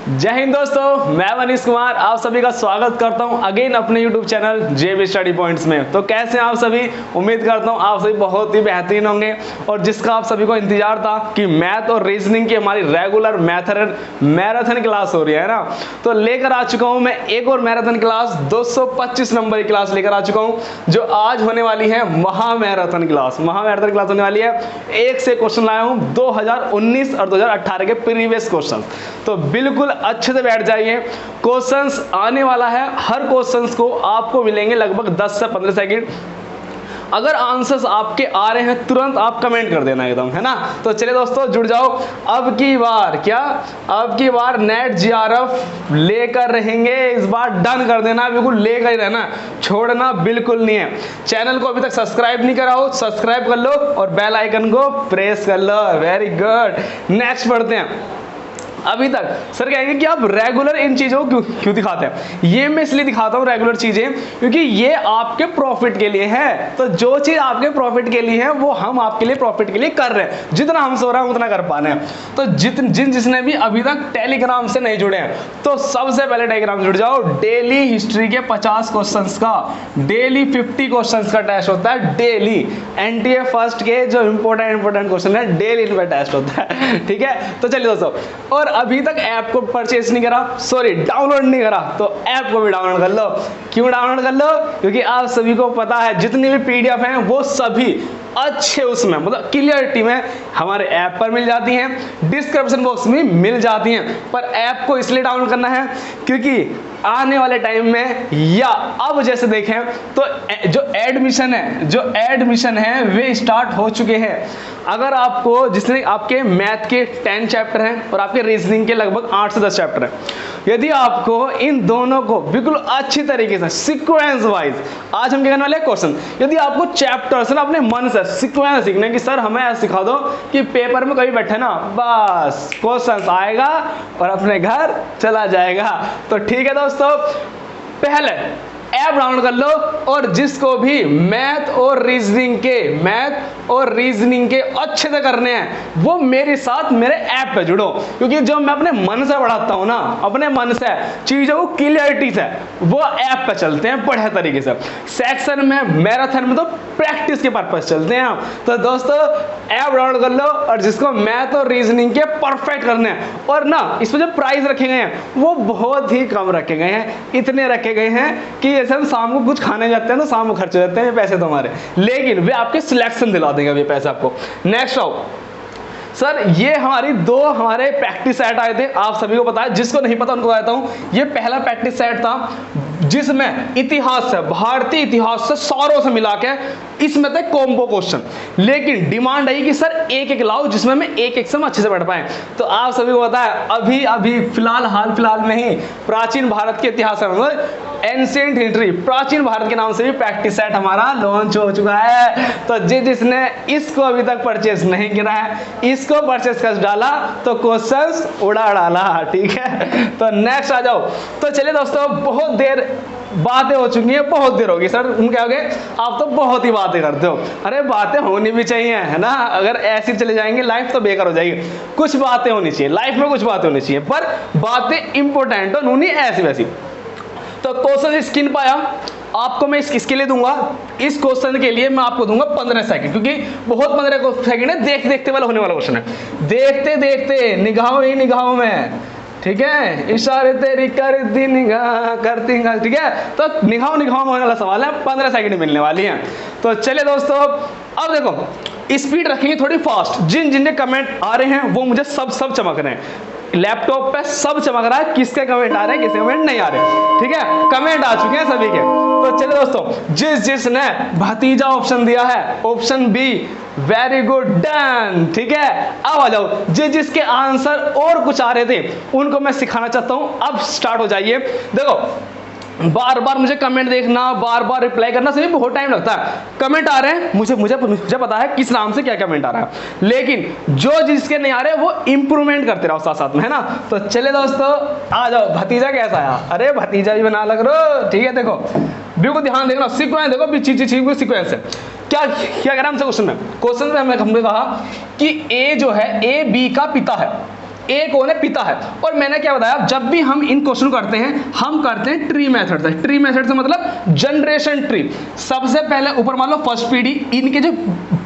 जय हिंद दोस्तों, मैं मनीष कुमार आप सभी का स्वागत करता हूं अगेन अपने YouTube चैनल जेबी स्टडी पॉइंट्स में। तो कैसे हैं आप सभी? उम्मीद करता हूं आप सभी बहुत ही बेहतरीन होंगे। और जिसका आप सभी को इंतजार था कि मैथ और रीजनिंग की हमारी रेगुलर मैराथन क्लास हो रही है ना, तो लेकर आ चुका हूं मैं एक और मैराथन क्लास 225 नंबर की क्लास लेकर आ चुका हूं, जो आज होने वाली है महामैराथन क्लास होने वाली है। एक से क्वेश्चन लाया हूं 2019 और 2018 के प्रीवियस क्वेश्चन। तो बिल्कुल अच्छे से बैठ जाइए, क्वेश्चंस आने वाला है। हर क्वेश्चंस को आपको मिलेंगे लगभग 10 से 15 सेकंड। अगर आंसर्स आपके आ रहे हैं तुरंत आप कमेंट कर देना एकदम, है ना। तो चलिए दोस्तों जुड़ जाओ। अब की बार नेट जीआरएफ लेकर रहेंगे। इस बार डन कर देना, बिल्कुल लेकर ही रहना, छोड़ना बिल्कुल नहीं है। चैनल को अभी तक सब्सक्राइब नहीं करा हो, सब्सक्राइब कर लो और बेल आइकन को प्रेस कर लो। Very good. नेक्स्ट बढ़ते हैं। अभी तक सर कहेंगे कि आप रेगुलर इन चीजों को क्यों दिखाते हैं? ये मैं इसलिए दिखाता हूं रेगुलर चीजें क्योंकि ये आपके प्रॉफिट के लिए है। तो जो चीज आपके प्रॉफिट के लिए है वो हम आपके लिए प्रॉफिट के लिए कर रहे हैं। जितना हम सो रहे हैं उतना कर पा रहे हैं। तो जिसने भी अभी तक टेलीग्राम से नहीं जुड़े हैं तो सबसे पहले टेलीग्राम जुड़ जाओ। डेली हिस्ट्री के 50 क्वेश्चन का, डेली 50 क्वेश्चन का टेस्ट होता है। डेली एनटीए फर्स्ट के जो इंपॉर्टेंट क्वेश्चन है डेली इनका टेस्ट होता है। ठीक है, तो चलिए दोस्तों। और अभी तक ऐप को परचेस नहीं करा, सॉरी डाउनलोड नहीं करा, तो ऐप को भी डाउनलोड कर लो। क्यों डाउनलोड कर लो? क्योंकि आप सभी को पता है जितनी भी पीडीएफ हैं वो सभी अच्छे उसमें मतलब क्लियरिटी में हमारे ऐप पर मिल जाती हैं, डिस्क्रिप्शन बॉक्स में मिल जाती हैं। पर ऐप को इसलिए डाउनलोड करना है क्योंकि आने वाले टाइम में या अब जैसे देखें तो जो एडमिशन है वे स्टार्ट हो चुके हैं। अगर आपको जिसने आपके मैथ के 10 चैप्टर हैं और आपके रीजनिंग के लगभग 8 से 10 चैप्टर हैं, यदि आपको इन दोनों को बिल्कुल अच्छी तरीके से सीक्वेंस वाइज, आज हम क्या करने वाले हैं क्वेश्चन, यदि आपको चैप्टर्स ना अपने मन से सीक्वेंस सीखने की सर हमें ऐसा सिखा दो कि पेपर में कभी बैठे ना बस क्वेश्चन आएगा और अपने घर चला जाएगा, तो ठीक है दोस्तों। पहले ऐप डाउनलोड कर लो और जिसको भी मैथ और रीजनिंग के अच्छे से करने हैं वो मेरे साथ मेरे ऐप पे जुड़ो। क्योंकि जो मैं अपने मन से पढ़ाता हूं ना, अपने मन से चीजों को क्लियरिटी से, वो ऐप पे चलते हैं बढ़िया तरीके से। सेक्शन में मैराथन में तो प्रैक्टिस के पर्पस चलते हैं हम। तो दोस्तों ऐप डाउनलोड कर लो और जिसको मैथ और रीजनिंग के परफेक्ट करने हैं, और ना इसमें जो प्राइस रखे गए हैं वो बहुत ही कम रखे गए हैं। इतने रखे गए हैं कि जैसे हम शाम को कुछ खाने जाते हैं तो शाम को खर्च हो जाते हैं ये पैसे तो हमारे, लेकिन वे आपके सिलेक्शन दिला देंगे ये पैसे आपको। नेक्स्ट आओ सर, ये हमारे प्रैक्टिस सेट आए थे, आप सभी को पता है। जिसको नहीं पता उनको बताता हूं। ये पहला प्रैक्टिस सेट था जिसमें इतिहास से, भारतीय इतिहास से सारों से मिला के इसमें थे कॉम्बो क्वेश्चन। लेकिन डिमांड आई कि सर एक लाओ जिसमें मैं एक से अच्छे से पढ़ पाए। तो आप सभी को पता है अभी हाल फिलहाल में ही प्राचीन भारत के इतिहास में एंशिएंट हिस्ट्री, प्राचीन भारत के नाम से भी प्रैक्टिस सेट हमारा लॉन्च हो चुका है। तो जिसने इसको अभी तक परचेस नहीं किया है, इसको परचेस कर डाला तो क्वेश्चंस उड़ा डाला। ठीक है, तो नेक्स्ट आ जाओ। तो चलिए दोस्तों, बहुत देर बातें हो चुकी हैं, बहुत देर होगी सर। उन क्या हो गए, आप तो बहुत ही बातें करते हो। अरे बातें होनी भी चाहिए, है ना। अगर ऐसे चले जाएंगे लाइफ तो बेकार हो जाएगी। कुछ बातें होनी चाहिए लाइफ में, कुछ बातें होनी चाहिए, पर बातें इंपॉर्टेंट हो, नहीं ऐसी वैसी। तो क्वेश्चन स्क्रीन पर आया, आपको मैं इसके लिए दूंगा, इस क्वेश्चन के लिए मैं आपको दूंगा 15 सेकंड, क्योंकि बहुत 15 सेकंड है, देखते वाला होने वाला क्वेश्चन है। देखते निगाहों ही निगाहों में, ठीक है, इशारे तेरी कर दी निगाह करती, ठीक है। तो निगाहों में होने वाला सवाल है, 15 सेकंड मिलने वाली है। तो चलिए दोस्तों, अब देखो स्पीड रखेंगे थोड़ी फास्ट। जिनके कमेंट आ रहे हैं वो मुझे सब चमक रहे हैं, लैपटॉप पे सब चमक रहा है, किसके कमेंट आ रहे हैं किसके कमेंट नहीं आ रहे। ठीक है, कमेंट आ चुके हैं सभी के। तो चलिए दोस्तों, जिसने भतीजा ऑप्शन दिया है, option B, very good, done. ठीक है, अब आ जाओ जिसके आंसर और कुछ आ रहे थे उनको मैं सिखाना चाहता हूं। अब स्टार्ट हो जाइए। देखो बार बार मुझे कमेंट देखना, बार बार रिप्लाई करना, सभी बहुत टाइम लगता है। कमेंट आ रहे हैं, मुझे पता है किस नाम से क्या कमेंट आ रहा है, लेकिन जो जिसके नहीं आ रहे वो इंप्रूवमेंट करते रहो साथ में, है ना। तो चले दोस्तों, आ जाओ। भतीजा कैसा आया? अरे भतीजा भी बना लग रहा। ठीक है, देखो बिल्कुल ध्यान देखना, सीक्वेंस देखो, चीज सीक्वेंस है। क्या कह रहा हमसे क्वेश्चन में? हमने कहा कि ए जो है, ए बी का पिता है। ए कौन है, पिता है। और मैंने क्या बताया, जब भी हम इन क्वेश्चन करते हैं हम करते हैं ट्री मेथड से। ट्री मेथड से मतलब जनरेशन ट्री। सबसे पहले ऊपर मान लो फर्स्ट पीढ़ी, इनके जो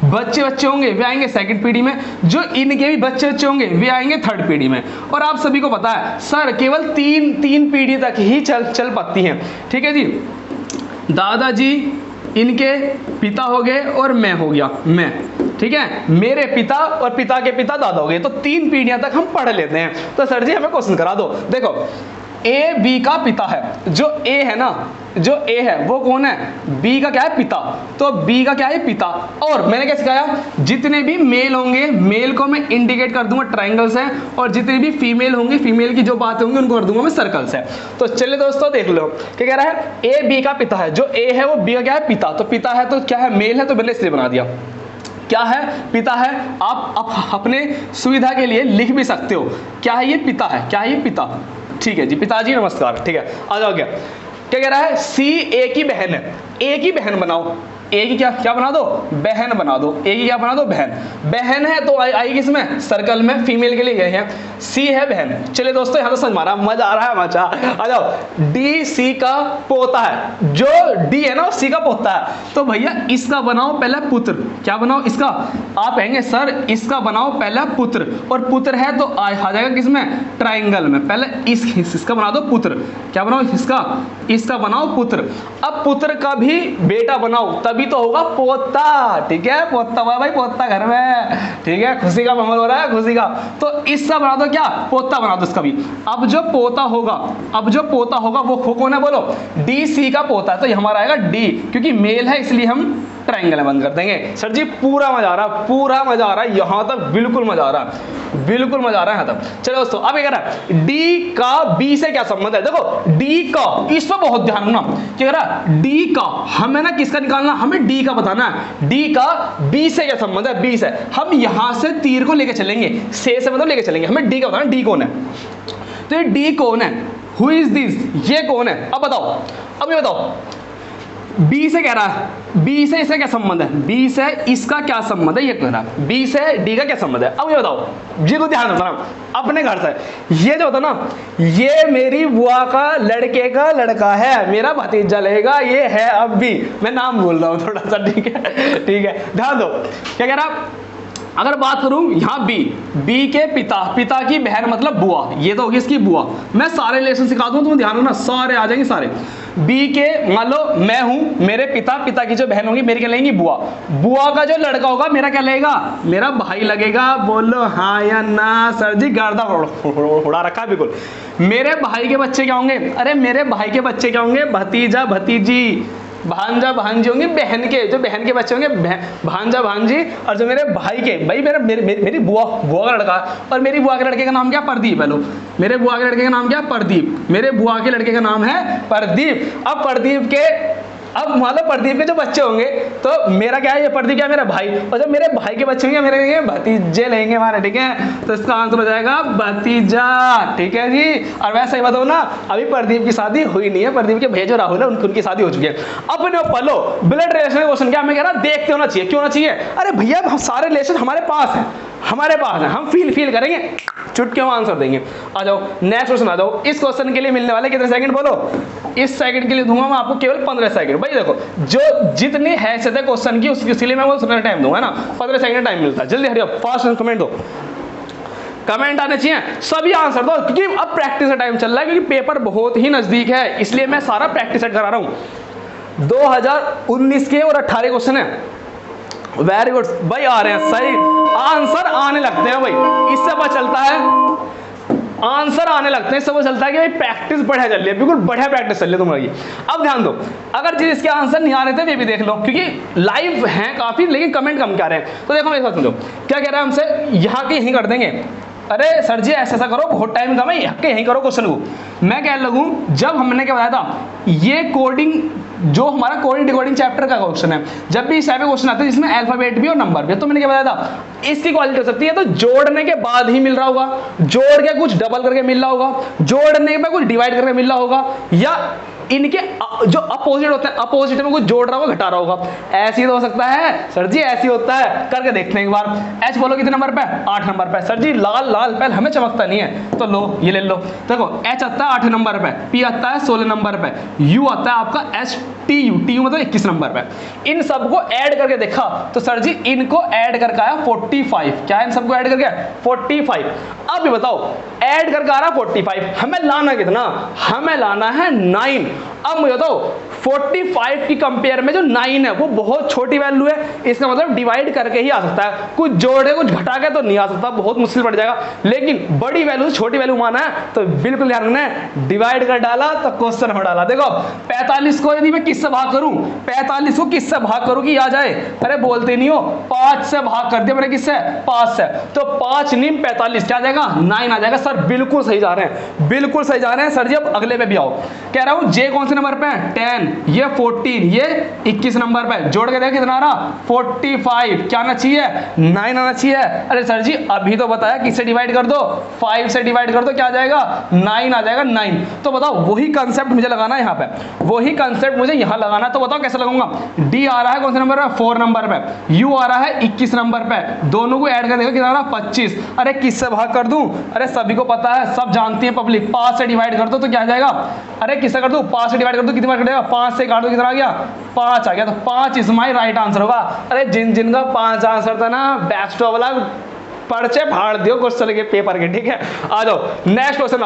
बच्चे होंगे वे आएंगे सेकंड पीढ़ी में, जो इनके भी बच्चे होंगे वे आएंगे थर्ड पीढ़ी में। और आप सभी को पता है सर केवल तीन पीढ़ी तक ही चल पाती हैं, ठीक है जी। दादाजी, इनके पिता हो गए और मैं हो गया, मैं, ठीक है, मेरे पिता और पिता के पिता दादा हो गए, तो 3 पीढ़ियां तक हम पढ़ लेते हैं। तो सर जी हमें क्वेश्चन करा दो। देखो ए बी का पिता है, जो ए है ना, जो ए है वो कौन है, बी का क्या है, पिता, तो बी का क्या है, पिता। और मैंने क्या सिखाया, जितने भी मेल होंगे मेल को मैं इंडिकेट कर दूंगा ट्रायंगल से, और जितने भी फीमेल होंगी फीमेल की जो बातें होंगी उनको कर दूंगा मैं सर्कल से। तो चलिए दोस्तों देख लो क्या कह रहा है, ए बी का पिता है, जो ए है वो बी का क्या है, पिता, तो पिता है तो क्या है, मेल है, तो मैंने इसलिए बना दिया, क्या है, पिता है। आप अपने सुविधा के लिए लिख भी सकते हो, क्या है ये, पिता है, क्या है ये, पिता, ठीक है जी, पिताजी नमस्कार, ठीक है। आ जाओ, क्या कह रहा है, सी ए की बहन है, ए की बहन बनाओ, ए की क्या बना दो, बहन बना दो, ए की क्या बना दो, बहन। बहन है तो आई किसमें, सर्कल में, फीमेल के लिए गए हैं, सी है बहन। चलिए दोस्तों यहाँ तो समझ मारा, मजा आ रहा है, मजा आ जाओ। डी सी का पोता है, जो डी है ना वो सी का पोता है, तो भैया इसका बनाओ पहले पुत्र, क्या बनाओ इसका, आप कहेंगे सर इसका बनाओ पहले पुत्र, और पुत्र है तो आ जाएगा किसमें, ट्राइंगल में, पहले इसका बना दो पुत्र, क्या बनाओ इसका बनाओ पुत्र। अब पुत्र का भी बेटा बनाओ तभी तो होगा पोता, ठीक है, पोता भाई, पोता घर में, ठीक है, खुशी का माहौल हो रहा है, खुशी का, तो इसका बना दो क्या, पोता बना दो इसका भी। अब जो पोता होगा वो कौन है बोलो, डी सी का पोता है, तो ये हमारा आएगा डी, क्योंकि मेल है इसलिए हम ट्रायंगल बंद कर देंगे। सर जी पूरा मजा आ रहा है, यहां तक बिल्कुल मजा आ रहा है यहां तक। चलो दोस्तों अब क्या कह रहा है, डी का बी से क्या संबंध है, देखो डी का, इस पर बहुत ध्यान रखना, क्या कह रहा है, डी का हमें ना किसका निकालना, हमें डी का बताना है, डी का बी से क्या संबंध है, बी से हम यहां से तीर को लेके चलेंगे, से मतलब लेके चलेंगे, हमें डी का बताना, डी कौन है, तो ये डी कौन है, हु इज दिस, ये कौन है, अब बताओ, अब ये बताओ, बी से कह रहा है, बी से इसका क्या संबंध है, बी से इसका क्या संबंध है, ये कह रहा है, बी से डी का क्या संबंध है। अब ये बताओ, ये को ध्यान रखना अपने घर से, ये जो होता ना, ये मेरी बुआ का लड़के का लड़का है, मेरा भतीजा लगेगा, ये है, अब भी मैं नाम बोल रहा हूँ थोड़ा सा, ठीक है, ध्यान दो, क्या कह रहा, अगर बात करूं यहाँ बी के पिता की बहन मतलब बुआ, ये तो होगी इसकी बुआ। मैं सारे रिलेशन सिखा दूं, तुम ध्यान रखना, सारे आ जाएंगे सारे। बी के मान लो मैं हूं, मेरे पिता की जो बहन होगी मेरी क्या लगेगी, बुआ का जो लड़का होगा मेरा क्या लगेगा, मेरा भाई लगेगा। बोलो हाँ या ना, सर जी गर्दा उड़ा रखा है बिल्कुल। मेरे भाई के बच्चे क्या होंगे, अरे मेरे भाई के बच्चे क्या होंगे, भतीजा भतीजी, भांजा भांजी होंगे, बहन के जो बहन के बच्चे होंगे भांजा भांजी, और जो मेरे भाई के, भाई मेरी बुआ का लड़का, और मेरी बुआ के लड़के का नाम क्या, प्रदीप। हेलो, मेरे बुआ के लड़के का नाम क्या, प्रदीप, मेरे बुआ के लड़के का नाम है प्रदीप। अब प्रदीप के, अब मतलब प्रदीप के जो बच्चे होंगे तो मेरा क्या है, ये प्रदीप क्या है, मेरा भाई, और जब मेरे भाई के बच्चे होंगे मेरे भतीजे लेंगे हमारे, ठीक है, तो इसका आंसर हो जाएगा भतीजा, ठीक है जी। और वैसे ही बताओ ना, अभी प्रदीप की शादी हुई नहीं है, प्रदीप के भेजो राहुल है, उनकी शादी हो चुकी है। अपने पलो ब्लड रिलेशन का क्वेश्चन क्या, मैं कह रहा देखते होना चाहिए, क्यों होना चाहिए, अरे भैया सारे रिलेशन हमारे पास है, हम फील करेंगे, चुटकी में आंसर देंगे। आ जाओ नेक्स्ट क्वेश्चन, आ जाओ। इस क्वेश्चन के लिए मिलने वाले कितने सेकंड बोलो, इस सेकंड के लिए दूंगा मैं आपको केवल 15 सेकंड। भाई देखो जो जितनी हैसियत है क्वेश्चन की उसके लिए मैं वो उतना टाइम दूंगा ना, 15 सेकंड टाइम मिलता है। जल्दी हरियो, फास्ट कमेंट दो, कमेंट आने चाहिए, सभी आंसर दो, क्योंकि अब प्रैक्टिस का टाइम चल रहा है, क्योंकि पेपर बहुत ही नजदीक है, इसलिए मैं सारा प्रैक्टिस सेट करा रहा हूं। 2019 के और 18 क्वेश्चन है, वेरी गुड भाई, आ रहे हैं सही आंसर, आने लगते हैं भाई, इससे पता चलता है आंसर आने लगते हैं, इससे पता चलता है कि भाई प्रैक्टिस बढ़िया चल रही है, बिल्कुल बढ़िया प्रैक्टिस चल रही है तुम्हारी। अब ध्यान दो, अगर जिसके आंसर नहीं आ रहे थे वे भी देख लो, क्योंकि लाइव हैं काफी लेकिन कमेंट कम क्या रहे हैं। तो देखो मेरे साथ समझो, क्या कह रहा है हमसे, यहाँ के यहीं कर देंगे, अरे सर जी ऐसा करो, बहुत टाइम कम है, यहीं करो क्वेश्चन को। मैं कह लगूं, जब हमने क्या बताया था, ये कोडिंग जो हमारा कोडिंग डिकोडिंग चैप्टर का क्वेश्चन है, जब भी इस टाइप के क्वेश्चन आते हैं जिसमें अल्फाबेट भी और नंबर भी, तो मैंने क्या बताया था, इसकी क्वालिटी हो सकती है तो जोड़ने के बाद ही मिल रहा होगा, जोड़ के कुछ डबल करके मिल रहा होगा, जोड़ने पे कुछ डिवाइड करके मिल रहा होगा, या इनके जो अपोजिट होते हैं, अपोजिट में कुछ जोड़ रहा होगा घटा रहा होगा, ऐसे ही तो हो सकता है सर जी, ऐसे ही होता है, करके देखते हैं एक बार। एच बोलो कितने नंबर पे, 8 नंबर पे। सर जी लाल लाल पेन हमें चमकता नहीं है, तो लो ये ले लो। देखो एच आता है 8 नंबर पे, पी आता है 16 नंबर पे, यू आता है आपका H T U, T U मतलब 21 नंबर पे। इन सबको ऐड करके देखा तो सर जी इनको ऐड करके आया 45। क्या है इन सबको ऐड करके 45। अब ये बताओ ऐड करके आ रहा 45, हमें लाना कितना, हमें लाना है 9। अब मुझे बताओ 45 की कंपेयर में जो 9 है वो बहुत छोटी वैल्यू है, इसका मतलब डिवाइड करके ही आ सकता है, कुछ जोड़ है कुछ घटा के तो नहीं आ सकता, बहुत मुश्किल पड़ जाएगा। लेकिन बड़ी वैल्यू से छोटी वैल्यू माना है तो बिल्कुल ध्यान रखना है, डिवाइड कर डाला तो क्वेश्चन में डाला। देखो 45 को यदि मैं किससे भाग करूं, 45 को किससे भाग करूं कि आ जाए, अरे बोलते नहीं हो, 5 से भाग कर दिया मैंने, किससे 5 से, तो 5 नीम 45 क्या आ जाएगा 9 आ जाएगा। सर बिल्कुल सही जा रहे हैं, बिल्कुल सही जा रहे हैं सर जी। अब अगले पे भी आओ, कह रहा हूं जे कौन से नंबर पे है 10, ये 14, ये 21 नंबर पे, जोड़ के देखो कितना आ रहा 45, क्या आना चाहिए 9 आना चाहिए। अरे सर जी अभी तो बताया किससे डिवाइड कर दो, 5 से डिवाइड कर दो, क्या आ जाएगा 9 आ जाएगा 9। तो बताओ वही कंसेप्ट मुझे लगाना है यहाँ पे, वही कंसेप्ट मुझे यहाँ लगाना है, तो बताओ कैसे लगाऊंगा। डी आ रहा है कौन से नंबर पे 4 नंबर पे, यू आ रहा है 21 नंबर पे, दोनों को ऐड कर देखो कितना आ रहा 25। अरे किससे भाग कर दूं, अरे सभी को पता है, सब जानती है पब्लिक, 5 से डिवाइड कर दो तो क्या आ जाएगा, अरे किससे कर दूं 5 से डिवाइड कर दो कितनी बार कर देगा, 5 से काट दो कितना आ गया 5 आ गया, तो 5 इज माई राइट आंसर होगा। अरे जिनका 5 आंसर था ना बैक स्टॉप वाला पर्चे फाड़ दियो क्वेश्चन के पेपर के, ठीक है। आ जाओ नेक्स्ट क्वेश्चन,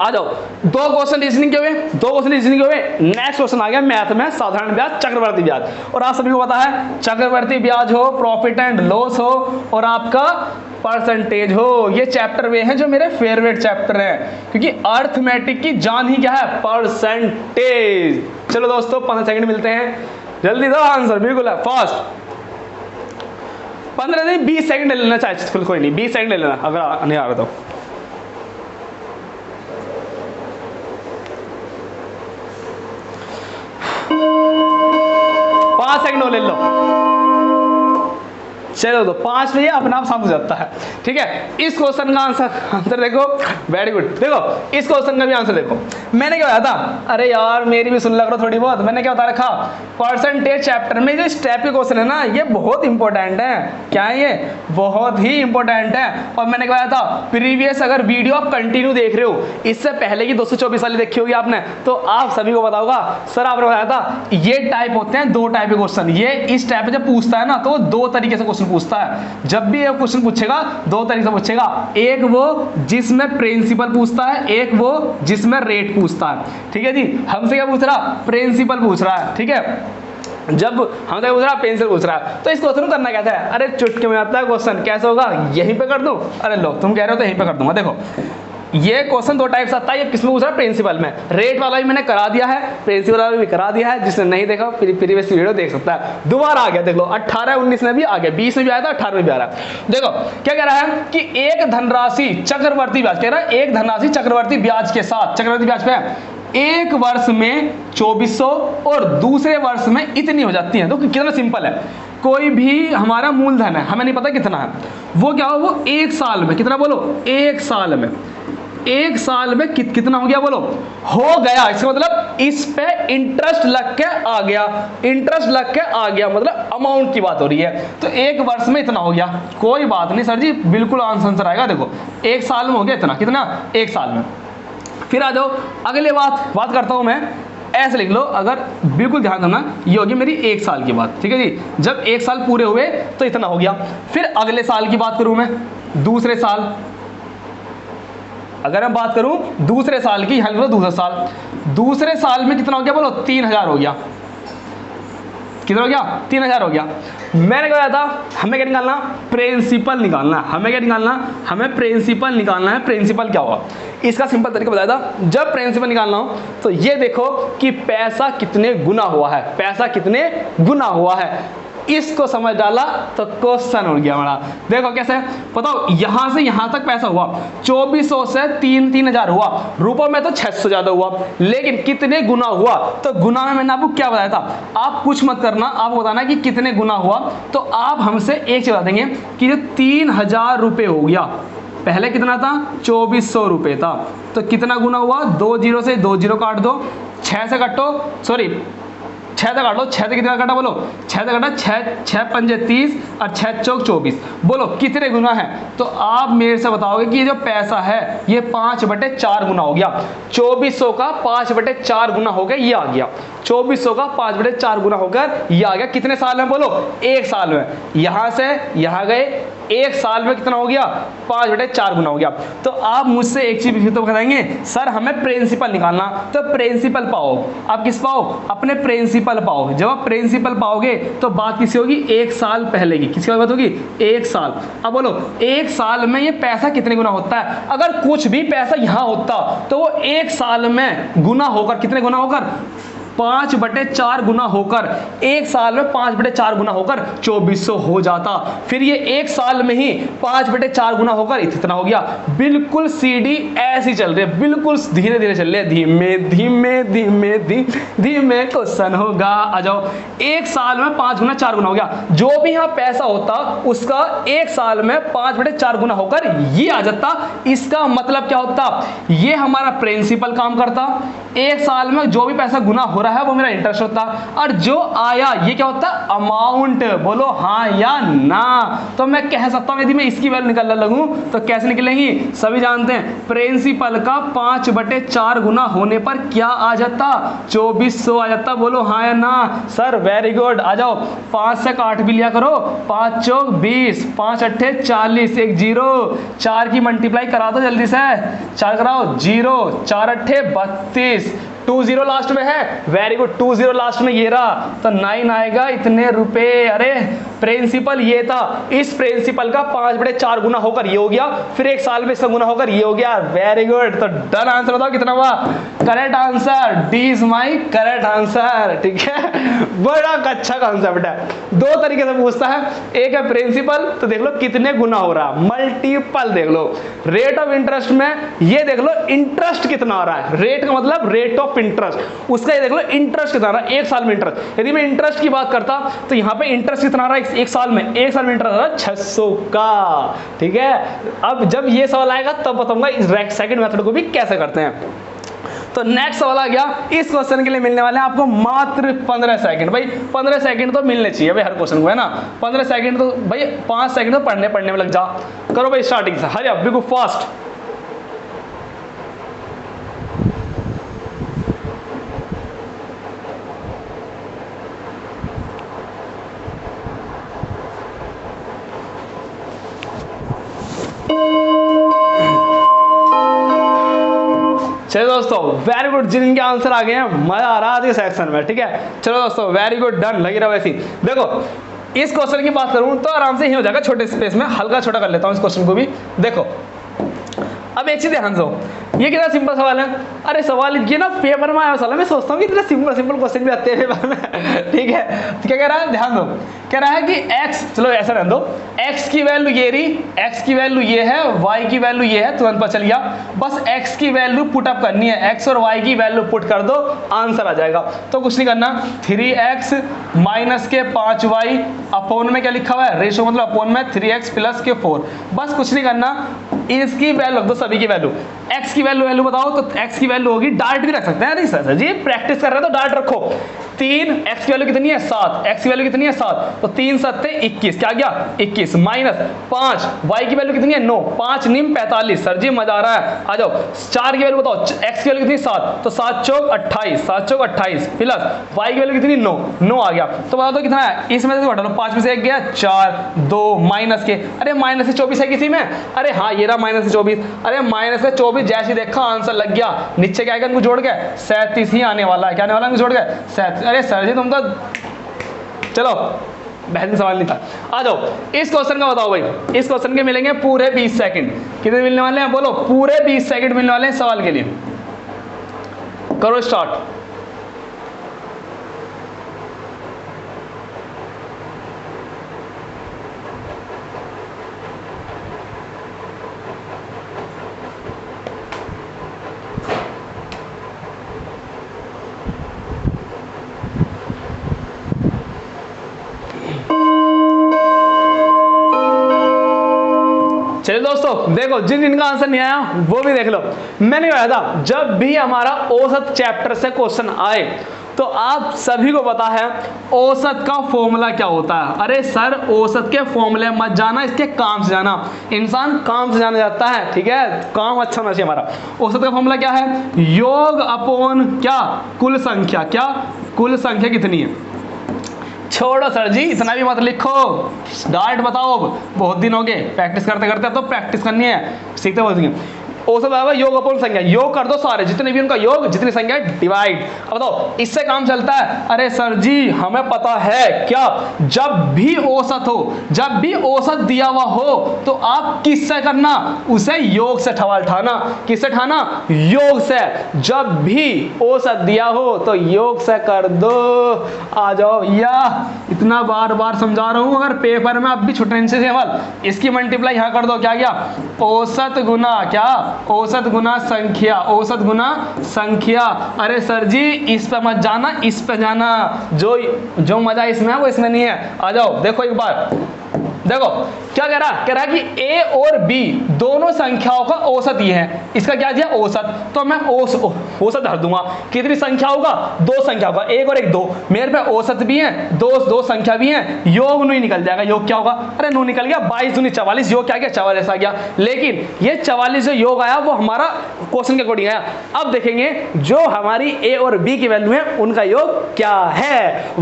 आ जाओ। 2 क्वेश्चन रीजनिंग के हुए, 2 क्वेश्चन रीजनिंग के हुए। नेक्स्ट क्वेश्चन आ गया मैथ में साधारण ब्याज चक्रवर्ती ब्याज, और आप सभी को पता है चक्रवर्ती ब्याज हो, प्रॉफिट एंड लॉस हो, और आपका परसेंटेज हो, ये चैप्टर वे हैं जो मेरे फेवरेट चैप्टर हैं, क्योंकि अर्थमेटिक की जान ही क्या है परसेंटेज। चलो दोस्तों 15 सेकंड मिलते हैं, जल्दी दो आंसर, बिल्कुल है फास्ट, 15 नहीं 20 सेकंड ले लेना चाहिए, कोई नहीं 20 सेकंड ले लेना अगर नहीं आ रहा तो। 5 सेकंड ले लो, चलो तो 5 में अपने आप समझ जाता है, ठीक है। इस क्वेश्चन का आंसर देखो, वेरी गुड। देखो इस क्वेश्चन का भी आंसर देखो, मैंने क्या बताया था, अरे यार मेरी भी सुन लग रहा थोड़ी बहुत, मैंने क्या बता रखा परसेंटेज चैप्टर में जो इस टाइप के क्वेश्चन है ना ये बहुत इंपॉर्टेंट है। क्या है ये, बहुत ही इंपॉर्टेंट है। और मैंने क्या बताया था प्रीवियस अगर वीडियो आप कंटिन्यू देख रहे हो, इससे पहले की 224 वाली देखी होगी आपने, तो आप सभी को बताओगा सर आपने बताया था ये टाइप होते हैं 2 टाइप के क्वेश्चन, ये इस टाइप जब पूछता है ना तो वो 2 तरीके से क्वेश्चन पूछता है। जब भी ये क्वेश्चन पूछेगा 2 तरीके से पूछेगा, एक वो जिसमें प्रिंसिपल पूछता है, एक वो जिसमें रेट पूछता है, ठीक है जी। हमसे क्या पूछ रहा, प्रिंसिपल पूछ रहा है, ठीक है। जब हमसे पूछ रहा प्रिंसिपल पूछ रहा है तो इस क्वेश्चन को करना कैसा है, अरे चुटकी में आता है क्वेश्चन, कैसे होगा यहीं पे कर दूं, अरे लो तुम कह रहे हो तो यहीं पे कर दूंगा। देखो ये क्वेश्चन 2 टाइप से आता है, ये किसमें पूछ रहा है प्रिंसिपल में, रेट वाला भी मैंने करा दिया है, प्रिंसिपल वाला भी करा दिया है, जिसने नहीं देखा प्रीवियस वीडियो देख सकता है। दोबारा आ गया देख लो, 18 19 में भी आ गया, 20 में भी आया था, 18 में भी आ रहा है। देखो क्या कह रहा है कि एक धनराशि चक्रवर्ती ब्याज, कह रहा है एक धनराशि चक्रवर्ती ब्याज के साथ, चक्रवर्ती ब्याज पे एक वर्ष में 2400 और दूसरे वर्ष में इतनी हो जाती है। तो कितना सिंपल है, कोई भी हमारा मूलधन है, हमें नहीं पता कितना है, वो क्या हो, वो 1 साल में कितना, बोलो 1 साल में, 1 साल में कितना हो गया, बोलो हो गया। इसका मतलब इस पे इंटरेस्ट लग के आ गया, इंटरेस्ट लग के आ गया, मतलब अमाउंट की बात हो रही है। तो 1 वर्ष में इतना हो गया, कोई बात नहीं सर जी, बिल्कुल आंसर आएगा। देखो 1 साल में हो गया इतना, कितना 1 साल में। फिर आ जाओ अगले बात करता हूं मैं, ऐसे लिख लो, अगर बिल्कुल ध्यान देना, ये होगी मेरी 1 साल की बात, ठीक है जी। जब 1 साल पूरे हुए तो इतना हो गया। फिर अगले साल की बात करूं मैं, दूसरे साल, अगर मैं बात करूं दूसरे साल की, हेल्प लो दूसरे साल में कितना हो गया, बोलो 3000 हो गया, कितना हो गया 3000 हो गया। मैंने क्या था, हमें क्या निकालना, प्रिंसिपल निकालना, हमें क्या निकालना, हमें प्रिंसिपल निकालना है। प्रिंसिपल क्या होगा इसका सिंपल तरीका बताया था, जब प्रिंसिपल निकालना हो तो ये देखो कि पैसा कितने गुना हुआ है, पैसा कितने गुना हुआ है, इसको समझ डाला तो क्वेश्चन हो गया हमारा। देखो कैसे, बताओ यहां से यहां तक पैसा हुआ 2400 से 3000 हुआ, रुपयों में तो 600 ज्यादा हुआ, लेकिन कितने गुना हुआ, तो गुना में मैंने आपको क्या बताया था, आप कुछ मत करना, आपको बताना कि कितने गुना हुआ। तो आप हमसे एक चीज बता देंगे कि जो 3000 रुपये हो गया, पहले कितना था 2400 रुपये था, तो कितना गुना हुआ, 2 जीरो से 2 जीरो काट दो, 6 से काटो, सॉरी 6 से काट लो, 6 से कितना काटा बोलो, 6 से काटा, 6 पंजे 30 और 6 चौक 24, बोलो कितने गुना है। तो आप मेरे से बताओगे कि ये जो पैसा है ये 5/4 गुना हो गया, 2400 का 5/4 गुना हो गया, ये आ गया 2400 का 5/4 गुना होकर ये आ गया। कितने साल में बोलो, 1 साल में। यहां से यहां गए, 1 साल में कितना हो गया, 5/4 गुना हो गया। तो आप मुझसे एक चीज तो बताएंगे सर हमें प्रिंसिपल निकालना, तो प्रिंसिपल पाओ, आप किस पाओ, अपने प्रिंसिपल पाओ। जब आप प्रिंसिपल पाओगे तो बात किसी होगी, 1 साल पहले की, किसकी बात होगी, 1 साल। अब बोलो 1 साल में ये पैसा कितने गुना होता है। अगर कुछ भी पैसा यहां होता तो वो 1 साल में गुना होकर कितने गुना होकर, 5/4 गुना होकर, 1 साल में 5/4 गुना होकर 2400 हो जाता। फिर ये 1 साल में ही 5/4 गुना होकर इतना हो गया। बिल्कुल सीडी ऐसी चल रही है, बिल्कुल धीरे धीरे चल रही है, धीमे धीमे धीमे धीमे क्वेश्चन होगा। आ जाओ, 1 साल में 5 गुना 4 गुना हो गया। जो भी यहाँ पैसा होता उसका 1 साल में 5/4 गुना होकर ये आ जाता। इसका मतलब क्या होता, ये हमारा प्रिंसिपल काम करता, 1 साल में जो भी पैसा गुना हो रहा है वो मेरा इंटरेस्ट होता, और जो आया ये क्या होता, अमाउंट। बोलो हाँ या ना। तो मैं कह सकता हूं यदि मैं इसकी वैल्यू निकालने लगूं तो कैसे निकलेंगी, सभी जानते हैं प्रिंसिपल का 5/4 गुना होने पर क्या आ जाता, 2400 आ जाता। बोलो हाँ या ना। Sir very good. आ जाओ, 5 से काट भी लिया करो, 5 चौक 20, 5 अट्ठे 40, एक 0, 4 की मल्टीप्लाई करा दो जल्दी से, 4 कराओ 0, 4 अट्ठे 32, 20 लास्ट में है, वेरी गुड, 20 लास्ट में ये रहा, तो 9 आएगा इतने रुपए। अरे प्रिंसिपल ये था, इस प्रिंसिपल का 5/4 गुना होकर ये हो गया, फिर 1 साल में इसका गुना होकर ये हो गया। Very good. तो डन आंसर बताओ कितना हुआ, correct answer, D is my correct answer. ठीक है, बड़ा अच्छा कॉन्सेप्ट है। 2 तरीके से पूछता है, एक है प्रिंसिपल, तो देख लो कितने गुना हो रहा, मल्टीपल देख लो, रेट ऑफ इंटरेस्ट में ये देख लो इंटरेस्ट कितना आ रहा है, रेट का मतलब रेट ऑफ इंटरेस्ट, उसका ये देख लो इंटरेस्ट कितना आ रहा है 1 साल में इंटरेस्ट। यदि मैं इंटरेस्ट की बात करता तो यहाँ पे इंटरेस्ट कितना आ रहा है 1 साल में, 1 साल में इंटरेस्ट आ रहा है 600 का। ठीक है, अब जब ये सवाल आएगा तब बताऊंगा इस सेकंड मेथड को भी कैसे करते हैं। तो नेक्स्ट सवाल आ गया, इस क्वेश्चन के लिए मिलने वाले हैं आपको मात्र 15 सेकंड। भाई 15 सेकंड तो मिलने चाहिए भाई हर क्वेश्चन को, है ना। 15 सेकंड तो भाई 5 सेकंड तो पढ़ने में लग जा। करो भाई स्टार्टिंग से, हरी अप, बिल्कुल फास्ट। चलो दोस्तों वेरी गुड, जिनके आंसर आ गए हैं मजा आ रहा है आज के सेक्शन में। ठीक है, चलो दोस्तों वेरी गुड, डन, लगी रहा वैसी। देखो इस क्वेश्चन की बात करूं तो आराम से ही हो जाएगा, छोटे स्पेस में हल्का छोटा कर लेता हूं इस क्वेश्चन को भी। देखो अब एक चीज ध्यान दो, ये कितना सिंपल सवाल है। अरे सवाल ये ना पेपर में आया सवाल है, मैं सोचता हूँ कि इतना सिंपल क्वेश्चन भी आते हैं पेपर में। ठीक है, तो क्या कह रहा है, ध्यान दो, कह रहा है कि x, चलो ऐसा रहने दो, x की वैल्यू ये रही, x की वैल्यू ये है, y की वैल्यू ये है, तुरंत पता चल गया। बस x की वैल्यू पुट अप करनी है, x और y की वैल्यू पुट कर दो, आंसर आ जाएगा। तो कुछ नहीं करना, 3x माइनस के 5y अपोन में क्या लिखा हुआ है, रेशो मतलब अपोन में 3x प्लस के 4, बस कुछ नहीं करना, इसकी वैल्यू रख दो, सभी की वैल्यू। x की वैल्यू बताओ, तो x की वैल्यू होगी, डार्ट भी रख सकते हैं, नहीं सर जी प्रैक्टिस कर रहे हो तो डार्ट रखो। 3, x की वैल्यू कितनी है 7, x की वैल्यू कितनी है 7, तो 3 7 21, क्या गया 21, माइनस 5, y की वैल्यू कितनी है 9, 5 निम 45, सर जी मजा आ रहा है। आ जाओ 4 की वैल्यू बताओ, x की वैल्यू कितनी 7, तो 7 चौक 28, 7 चौक 28 प्लस y की वैल्यू कितनी 9, 9 आ गया। तो बता दो कितना है, इसमें से घटा लो, 5 में से 1 गया 4, 2 माइनस के, अरे माइनस से 24 है किसी में, अरे हाँ ये रहा माइनस से 24, अरे माइनस से 24 जैसे देखा आंसर लग गया, नीचे क्या आएगा इनको जोड़ के 37 ही आने वाला है, क्या आने वाला है इनको जोड़ के 37। अरे सर जी तुम तो, चलो बेहतरीन सवाल नहीं था। आ जाओ इस क्वेश्चन का बताओ भाई, इस क्वेश्चन के मिलेंगे पूरे 20 सेकंड, कितने मिलने वाले हैं बोलो, पूरे 20 सेकंड मिलने वाले हैं सवाल के लिए। करो स्टार्ट। चलिए दोस्तों देखो, जिन जिनका आंसर नहीं आया वो भी देख लो। मैंने कहा था जब भी हमारा औसत चैप्टर से क्वेश्चन आए तो आप सभी को पता है औसत का फॉर्मूला क्या होता है। अरे सर औसत के फॉर्मूले मत जाना, इसके काम से जाना। इंसान काम से जाना जाता है, ठीक है, काम अच्छा होना चाहिए हमारा। औसत का फॉर्मूला क्या है? योग अपॉन क्या? कुल संख्या। क्या? कुल संख्या कितनी है? छोड़ो सर जी, इतना भी मत लिखो, डायरेक्ट बताओ। अब बहुत दिन हो गए प्रैक्टिस करते करते, तो प्रैक्टिस करनी है, सीखते बोलते औसत बराबर योग अपॉन संख्या। योग कर दो सारे, जितने भी उनका योग, जितनी संख्या डिवाइड। अब बताओ इससे काम चलता है। अरे सर जी हमें पता है क्या, जब भी औसत हो, जब भी औसत दिया हुआ हो तो आप किससे करना? उसे योग से उठाना। किससे उठाना? योग से। जब भी औसत दिया हो तो योग से कर दो। आ जाओ, या इतना बार बार समझा रहा हूं, अगर पेपर में अब भी छुट्टी से सवाल, इसकी मल्टीप्लाई यहां कर दो। क्या गया? औसत गुना क्या? औसत गुना संख्या। औसत गुना संख्या। अरे सर जी इस पे मत जाना, इस पे जाना। जो मजा इसमें है वो इसमें नहीं है। आ जाओ देखो एक बार, देखो क्या कह रहा है कि ए और बी दोनों संख्याओं का औसत ये है। इसका क्या दिया? औसत। तो मैं औसत धर दूंगा। कितनी संख्या होगा? दो संख्या होगा, एक और एक दो। मेरे पे औसत भी है, दो संख्या भी है, योग नहीं निकल जाएगा। योग क्या होगा? अरे नू निकल गया, 22 दूनी 44, योग क्या गया? 44 आ गया। लेकिन ये 44 जो योग आया वो हमारा क्वेश्चन के अकॉर्डिंग आया। अब देखेंगे जो हमारी ए और बी की वैल्यू है उनका योग क्या है।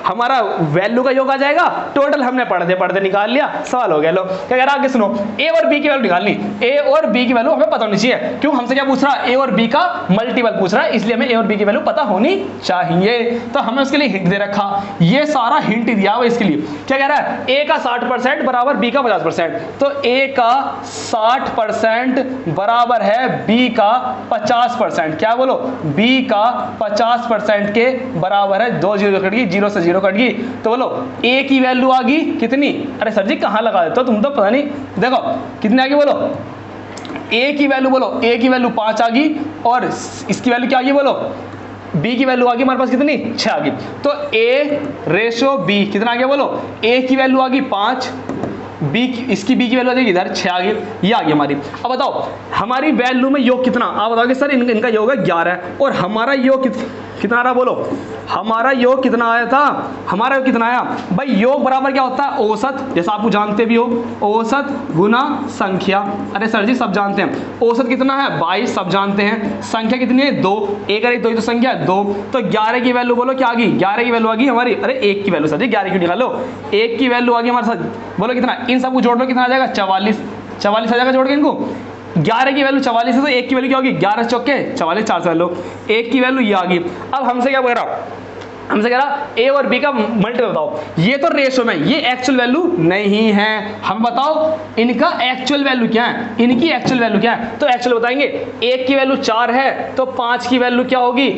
हमारा वैल्यू का योग आ जाएगा। टोटल हमने पढ़ते निकाल लिया, सवाल हो गया। लो क्या कह रहा है आगे सुनो, ए और बी की वैल्यू निकालनी। ए और बी की वैल्यू हमें पता होनी चाहिए। क्यों? हमसे क्या पूछ रहा है? ए और बी का मल्टीपल पूछ रहा है, इसलिए हमें ए और बी की वैल्यू पता होनी चाहिए। तो हमें उसके लिए हिंट दे रखा, ये सारा हिंट दिया हुआ इसके लिए। क्या कह रहा है? ए का 60% बराबर बी का 50%। तो ए का 60% बराबर है बी का 50%। क्या बोलो? बी का 50% के बराबर है। 2 जीरो कट गई, 0 से 0 कट गई, तो बोलो ए की वैल्यू आ गई कितनी? अरे सर जी कहां लगा देते हो तुम, तो पता नहीं। देखो कितने आ गई बोलो, ए की वैल्यू बोलो, ए की वैल्यू 5 आ गई, और इसकी वैल्यू क्या आ गई बोलो? बी की वैल्यू आ गई हमारे पास कितनी? 6 आ गई। तो ए रेशो बी कितना आ गया बोलो? ए की वैल्यू आ गई 5, बी इसकी बी की वैल्यू आ जाएगी इधर 6 आ गई, ये आ गई हमारी। अब बताओ हमारी वैल्यू में योग कितना? आप बताओगे सर इनका योग है 11, और हमारा योग कितना आ रहा बोलो? हमारा योग कितना आया था? हमारा योग कितना आया भाई? योग बराबर क्या होता है? औसत, जैसा आप जानते भी हो, औसत गुना संख्या। अरे सर जी सब जानते हैं। औसत कितना है? 22, सब जानते हैं। संख्या कितनी है? 2, एक और एक 2 तो संख्या 2। तो 11 की वैल्यू बोलो क्या आ गई? 11 की वैल्यू आ गई हमारी, अरे 1 की वैल्यू सर जी 11 क्यों निकालो? 1 की वैल्यू आ गई हमारे साथ, बोलो कितना? इन सबको जोड़ लो, कितना आ जाएगा? 44 आ जाएगा जोड़ के इनको। 11 की वैल्यू 44 है तो 1 की वैल्यू क्या होगी? 11 चौके 44, 4 से लो, 1 की वैल्यू ये आ गई। अब हमसे क्या कह रहा? हमसे कह रहा ए और बी का मल्टीपल बताओ। ये तो रेशो में, ये एक्चुअल वैल्यू नहीं है। हम बताओ इनका एक्चुअल वैल्यू क्या है? इनकी एक्चुअल वैल्यू क्या है? तो एक्चुअल बताएंगे। 1 की वैल्यू 4 है तो 5 की वैल्यू क्या होगी?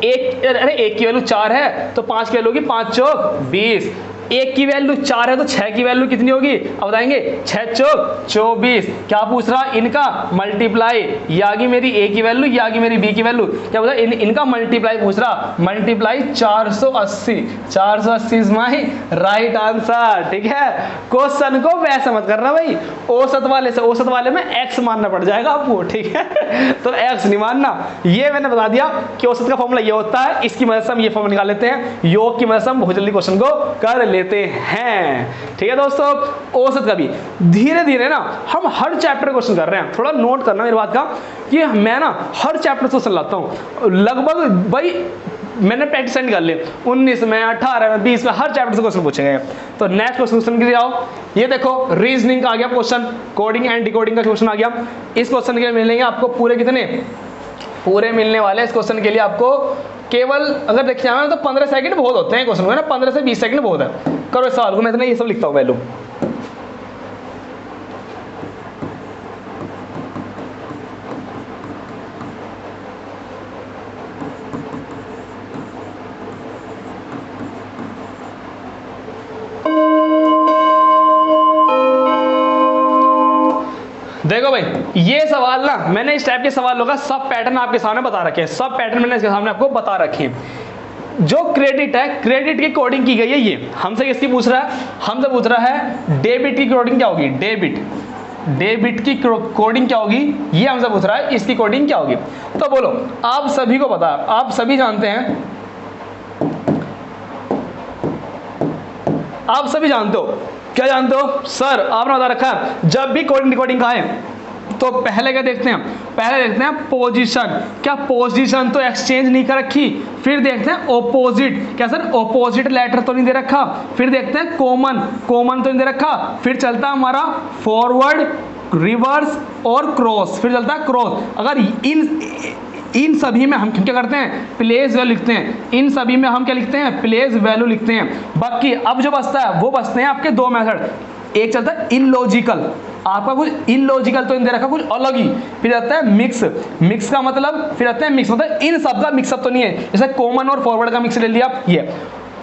1 की वैल्यू 4 है तो 5 की वैल्यू होगी 5 चौक 20। 1 की वैल्यू 4 है तो 6 की वैल्यू कितनी होगी? अब बताएंगे। 6 चौक 24। क्या पूछ रहा? इनका मल्टीप्लाई। ये आ गई मेरी ए की वैल्यू, ये आ गई मेरी बी की वैल्यू। क्या बोला? इनका मल्टीप्लाई पूछ रहा। Multiply 480। 480 is my right answer. ठीक है, क्वेश्चन को वैसे मत करना भाई, औसत वाले से, औसत वाले में एक्स मानना पड़ जाएगा आपको। ठीक है, तो एक्स नहीं मानना। ये मैंने बता दिया कि औसत का फॉर्मूला ये होता है। इसकी मदद से हम ये फॉर्मूला निकाल लेते हैं, योग की मदद से हम बहुत जल्दी क्वेश्चन को कर लेते हैं। ठीक है दोस्तों, औसत का भी धीरे धीरे ना हम हर चैप्टर क्वेश्चन कर रहे हैं। थोड़ा नोट करना मेरी बात का, कि मैं ना हर चैप्टर क्वेश्चन लाता हूं लगभग। भाई मैंने प्रैक्टिस निकाल ले, 19 में, 18 में, 20 में, हर चैप्टर से क्वेश्चन पूछेंगे। तो नेक्स्ट क्वेश्चन के लिए आओ। ये देखो रीजनिंग का आ गया क्वेश्चन, कोडिंग एंड डिकोडिंग का क्वेश्चन आ गया। इस क्वेश्चन के लिए मिलेंगे आपको पूरे कितने? पूरे मिलने वाले इस क्वेश्चन के लिए आपको केवल, अगर देखिए जाए तो 15 सेकंड बहुत होते हैं क्वेश्चन को ना, 15 से 20 सेकंड बहुत है। करो इस सवाल को, मैं इतना ये सब लिखता हूँ वैल्यू। देखो भाई ये सवाल ना, मैंने इस टाइप के सवालों का सब पैटर्न आपके सामने बता रखे हैं। सब पैटर्न मैंने इसके सामने आपको बता रखे हैं। जो क्रेडिट है, क्रेडिट की कोडिंग की गई है। ये हमसे किसकी पूछ रहा है? हमसे पूछ रहा है डेबिट की कोडिंग क्या होगी? डेबिट। डेबिट की कोडिंग क्या होगी, ये हमसे पूछ रहा है, इसकी कोडिंग क्या होगी। तो बोलो, आप सभी को पता है, आप सभी जानते हैं, आप सभी जानते हो, क्या जानते हो सर, आपने बता रखा है जब भी कोडिंग डिकोडिंग का है तो पहले क्या देखते हैं, पहले देखते हैं पोजीशन, क्या पोजीशन तो एक्सचेंज नहीं कर रखी, फिर देखते हैं ओपोजिट, क्या सर ओपोजिट लेटर तो नहीं दे रखा, फिर देखते हैं कॉमन, कॉमन तो नहीं दे रखा, फिर चलता है हमारा फॉरवर्ड, रिवर्स और क्रॉस, फिर चलता है क्रॉस। अगर इन सभी में हम क्या करते हैं, प्लेस वैल्यू लिखते हैं, इन सभी में हम क्या लिखते हैं, प्लेस वैल्यू लिखते हैं। बाकी अब जो बचता है वो बचते हैं आपके दो मेथड, एक चलता है इलॉजिकल, आपका कुछ इलॉजिकल तो दे रखा कुछ अलग ही, फिर आता है मिक्स, मिक्स का मतलब फिर आता है मिक्स, मतलब इन सब का मिक्सअप तो नहीं है, जैसे कॉमन और फॉरवर्ड का मिक्स ले लिया। ये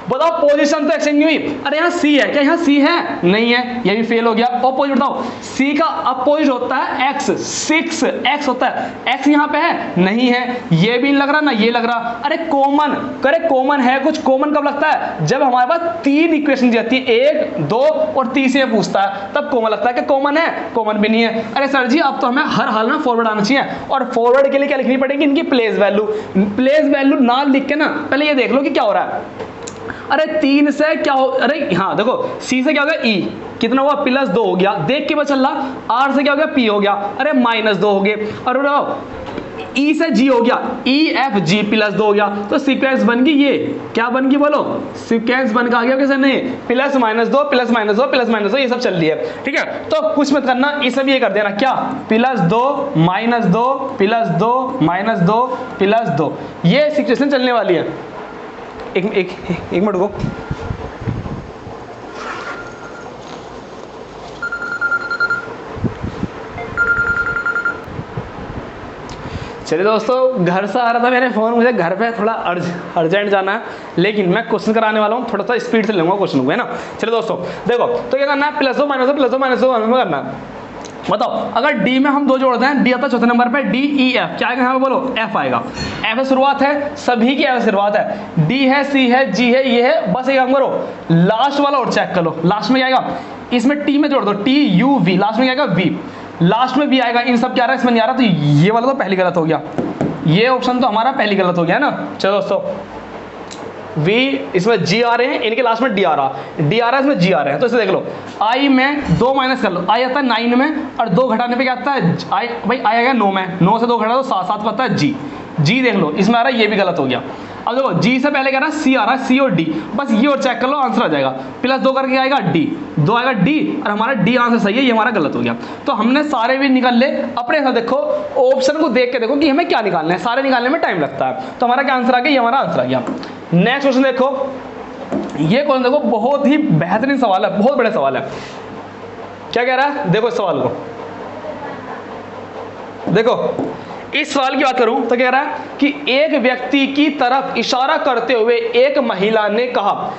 बताओ पोजीशन तो एक्सचेंज नहीं हुई, अरे यहाँ सी है, क्या यहाँ सी है, नहीं है, ये भी फेल हो गया। ऑपोजिट बताओ, सी का अपोजिट होता है एक्स, 6x होता है, x यहाँ पे है, नहीं है, ये भी लग रहा ना, ये लग रहा। अरे कॉमन, करे कॉमन है कुछ, कॉमन कब लगता है, जब हमारे पास 3 इक्वेशन दी जाती है, 1 2 और तीसरे पूछता है, तब कॉमन लगता है कि कॉमन है, कॉमन भी नहीं है। अरे सर जी अब तो हमें हर हाल में फॉरवर्ड आना चाहिए, और फॉरवर्ड के लिए क्या लिखनी पड़ेगी, इनकी प्लेस वैल्यू, प्लेस वैल्यू ना लिख के ना पहले ये देख लो कि क्या हो रहा है। अरे 3 से क्या हो, अरे हाँ देखो, सी से क्या हो गया, ई कितना हुआ, +2 हो गया, देख के पता चल रहा। आर से क्या हो गया, पी हो गया, अरे -2 हो गए, और ई से जी हो गया, EFG +2 हो गया, तो सीक्वेंस बन गई, ये क्या बन गई बोलो, सीक्वेंस बन का आ गया, कैसे नहीं, +-2 +-2 +-2 ये सब चल रही है, ठीक है। तो कुछ मत करना, इसे भी ये कर देना, क्या +2 -2 +2 -2 +2, ये सिचुएशन चलने वाली है। एक मिनट को, चलिए दोस्तों, घर से आ रहा था मेरे फ़ोन, मुझे घर पे थोड़ा अर्जेंट जाना है, लेकिन मैं क्वेश्चन कराने वाला हूँ, थोड़ा सा स्पीड से लूँगा क्वेश्चन को, है ना। चलिए दोस्तों देखो, तो क्या करना है, +2 -2 +2 -2 करना है। बताओ अगर डी में हम 2 जोड़ते हैं, डी आता है चौथे नंबर पे, DEF क्या आएगा यहाँ पे बोलो, F आएगा, F से शुरुआत है, सभी की F से शुरुआत है, D है, C है, G है, ये है, बस एक काम करो, लास्ट वाला और चेक करो, लास्ट में क्या आएगा, इसमें T में जोड़ दो, TUV, लास्ट में क्या आएगा, V, लास्ट में भी आएगा, इन सब क्या आ रहा है, इसमें नहीं आ रहा, तो ये वाला तो पहली गलत हो गया, ये ऑप्शन तो हमारा पहली गलत हो गया ना। चलो दोस्तों, V इसमें G आ रहे हैं, इनके लास्ट में D आ रहा है, इसमें G आ रहे हैं, तो इसे देख लो, I में 2 माइनस कर लो, I आता है 9 में, और 2 घटाने पे क्या आता है, I भाई I आएगा 9 में, 9 से 2 घटा दो 7 आता है G देख लो, इसमें आ रहा है, ये भी गलत हो गया। अब देखो G से पहले क्या रहा है, C आ रहा है, C और D, बस ये और चेक कर लो, आंसर आ जाएगा, +2 करके आएगा D, 2 आएगा D, और हमारा D आंसर सही है, ये हमारा गलत हो गया। तो हमने सारे भी निकाल ले, अपने साथ देखो, ऑप्शन को देख के देखो कि हमें क्या निकालना है, सारे निकालने में टाइम लगता है, तो हमारा क्या आंसर आ गया, ये हमारा आंसर आ गया। नेक्स्ट क्वेश्चन देखो, ये क्वेश्चन देखो, बहुत ही बेहतरीन सवाल है, बहुत बड़ा सवाल है। क्या कह रहा है, देखो इस सवाल को देखो, इस सवाल की बात करूं तो कह रहा है कि एक व्यक्ति की तरफ इशारा करते हुए एक महिला ने कहा,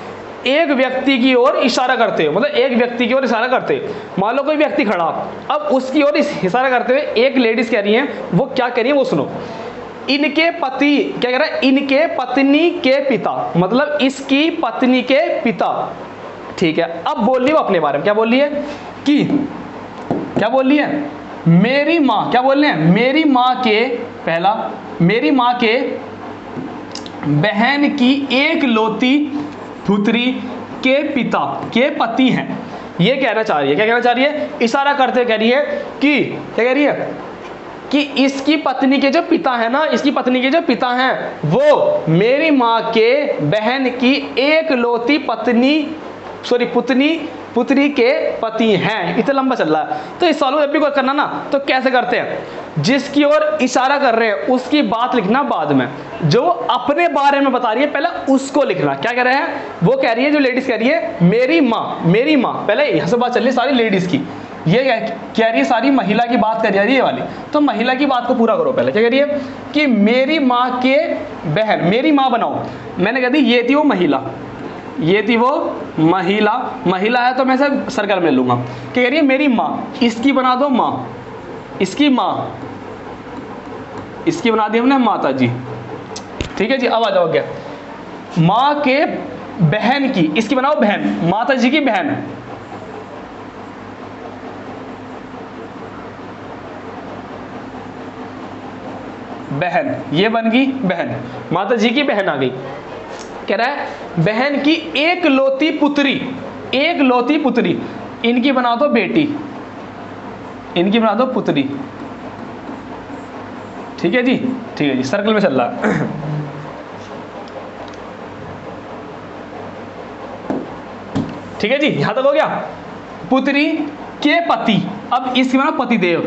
एक व्यक्ति की ओर इशारा करते हुए, मतलब एक व्यक्ति की ओर इशारा करते हुए, मान लो कोई व्यक्ति खड़ा, अब उसकी ओर इशारा करते हुए एक लेडीज कह रही है, वो क्या कह रही है वो सुनो, इनके पति, क्या कह रहा है, इनके पत्नी के पिता, मतलब इसकी पत्नी के पिता, ठीक है। अब बोल रही है वो अपने बारे में, क्या बोल रही है कि, क्या बोल रही है, मेरी माँ, क्या बोल रहे हैं, मेरी माँ के, पहला, मेरी माँ के बहन की एक लौती पुत्री के पिता के पति हैं, ये कहना चाह रही है, क्या कहना चाह रही है, इशारा करते कह रही है कि, क्या कह रही है कि इसकी पत्नी के जो पिता है ना, इसकी पत्नी के जो पिता हैं वो मेरी माँ के बहन की एक लौती पुत्री के पति हैं। इतना लंबा चल रहा है, तो इस सवाल को जब भी कोई करना ना तो कैसे करते हैं, जिसकी ओर इशारा कर रहे हैं उसकी बात लिखना बाद में, जो अपने बारे में बता रही है पहले उसको लिखना। क्या कह रहे हैं, वो कह रही है, जो लेडीज कह रही है मेरी माँ, पहले यहाँ से बात चल रही है सारी लेडीज की, ये कह रही है सारी महिला की बात कर रही है ये वाली, तो महिला की बात को पूरा करो। पहले क्या कह रही है कि मेरी माँ के बहन, मेरी माँ बनाओ, मैंने कह दी ये थी वो महिला, ये थी वो महिला है तो मैं इसे सर्कल में लूंगा। क्या कह रही है, मेरी माँ, इसकी बना दो माँ, इसकी माँ, इसकी बना दी हमने माता जी, ठीक है जी। अब आ जाओ, क्या माँ के बहन की, इसकी बनाओ बहन, माता जी की बहन, बहन, ये बन गई बहन, माता जी की बहन आ गई। कह रहा है बहन की एक लौती पुत्री, एक लौती पुत्री, इनकी बना दो बेटी, इनकी बना दो पुत्री। ठीक है जी, ठीक है जी, सर्कल में चल रहा है। ठीक है जी, यहां तक हो गया। पुत्री के पति, अब इसकी बना पति देव,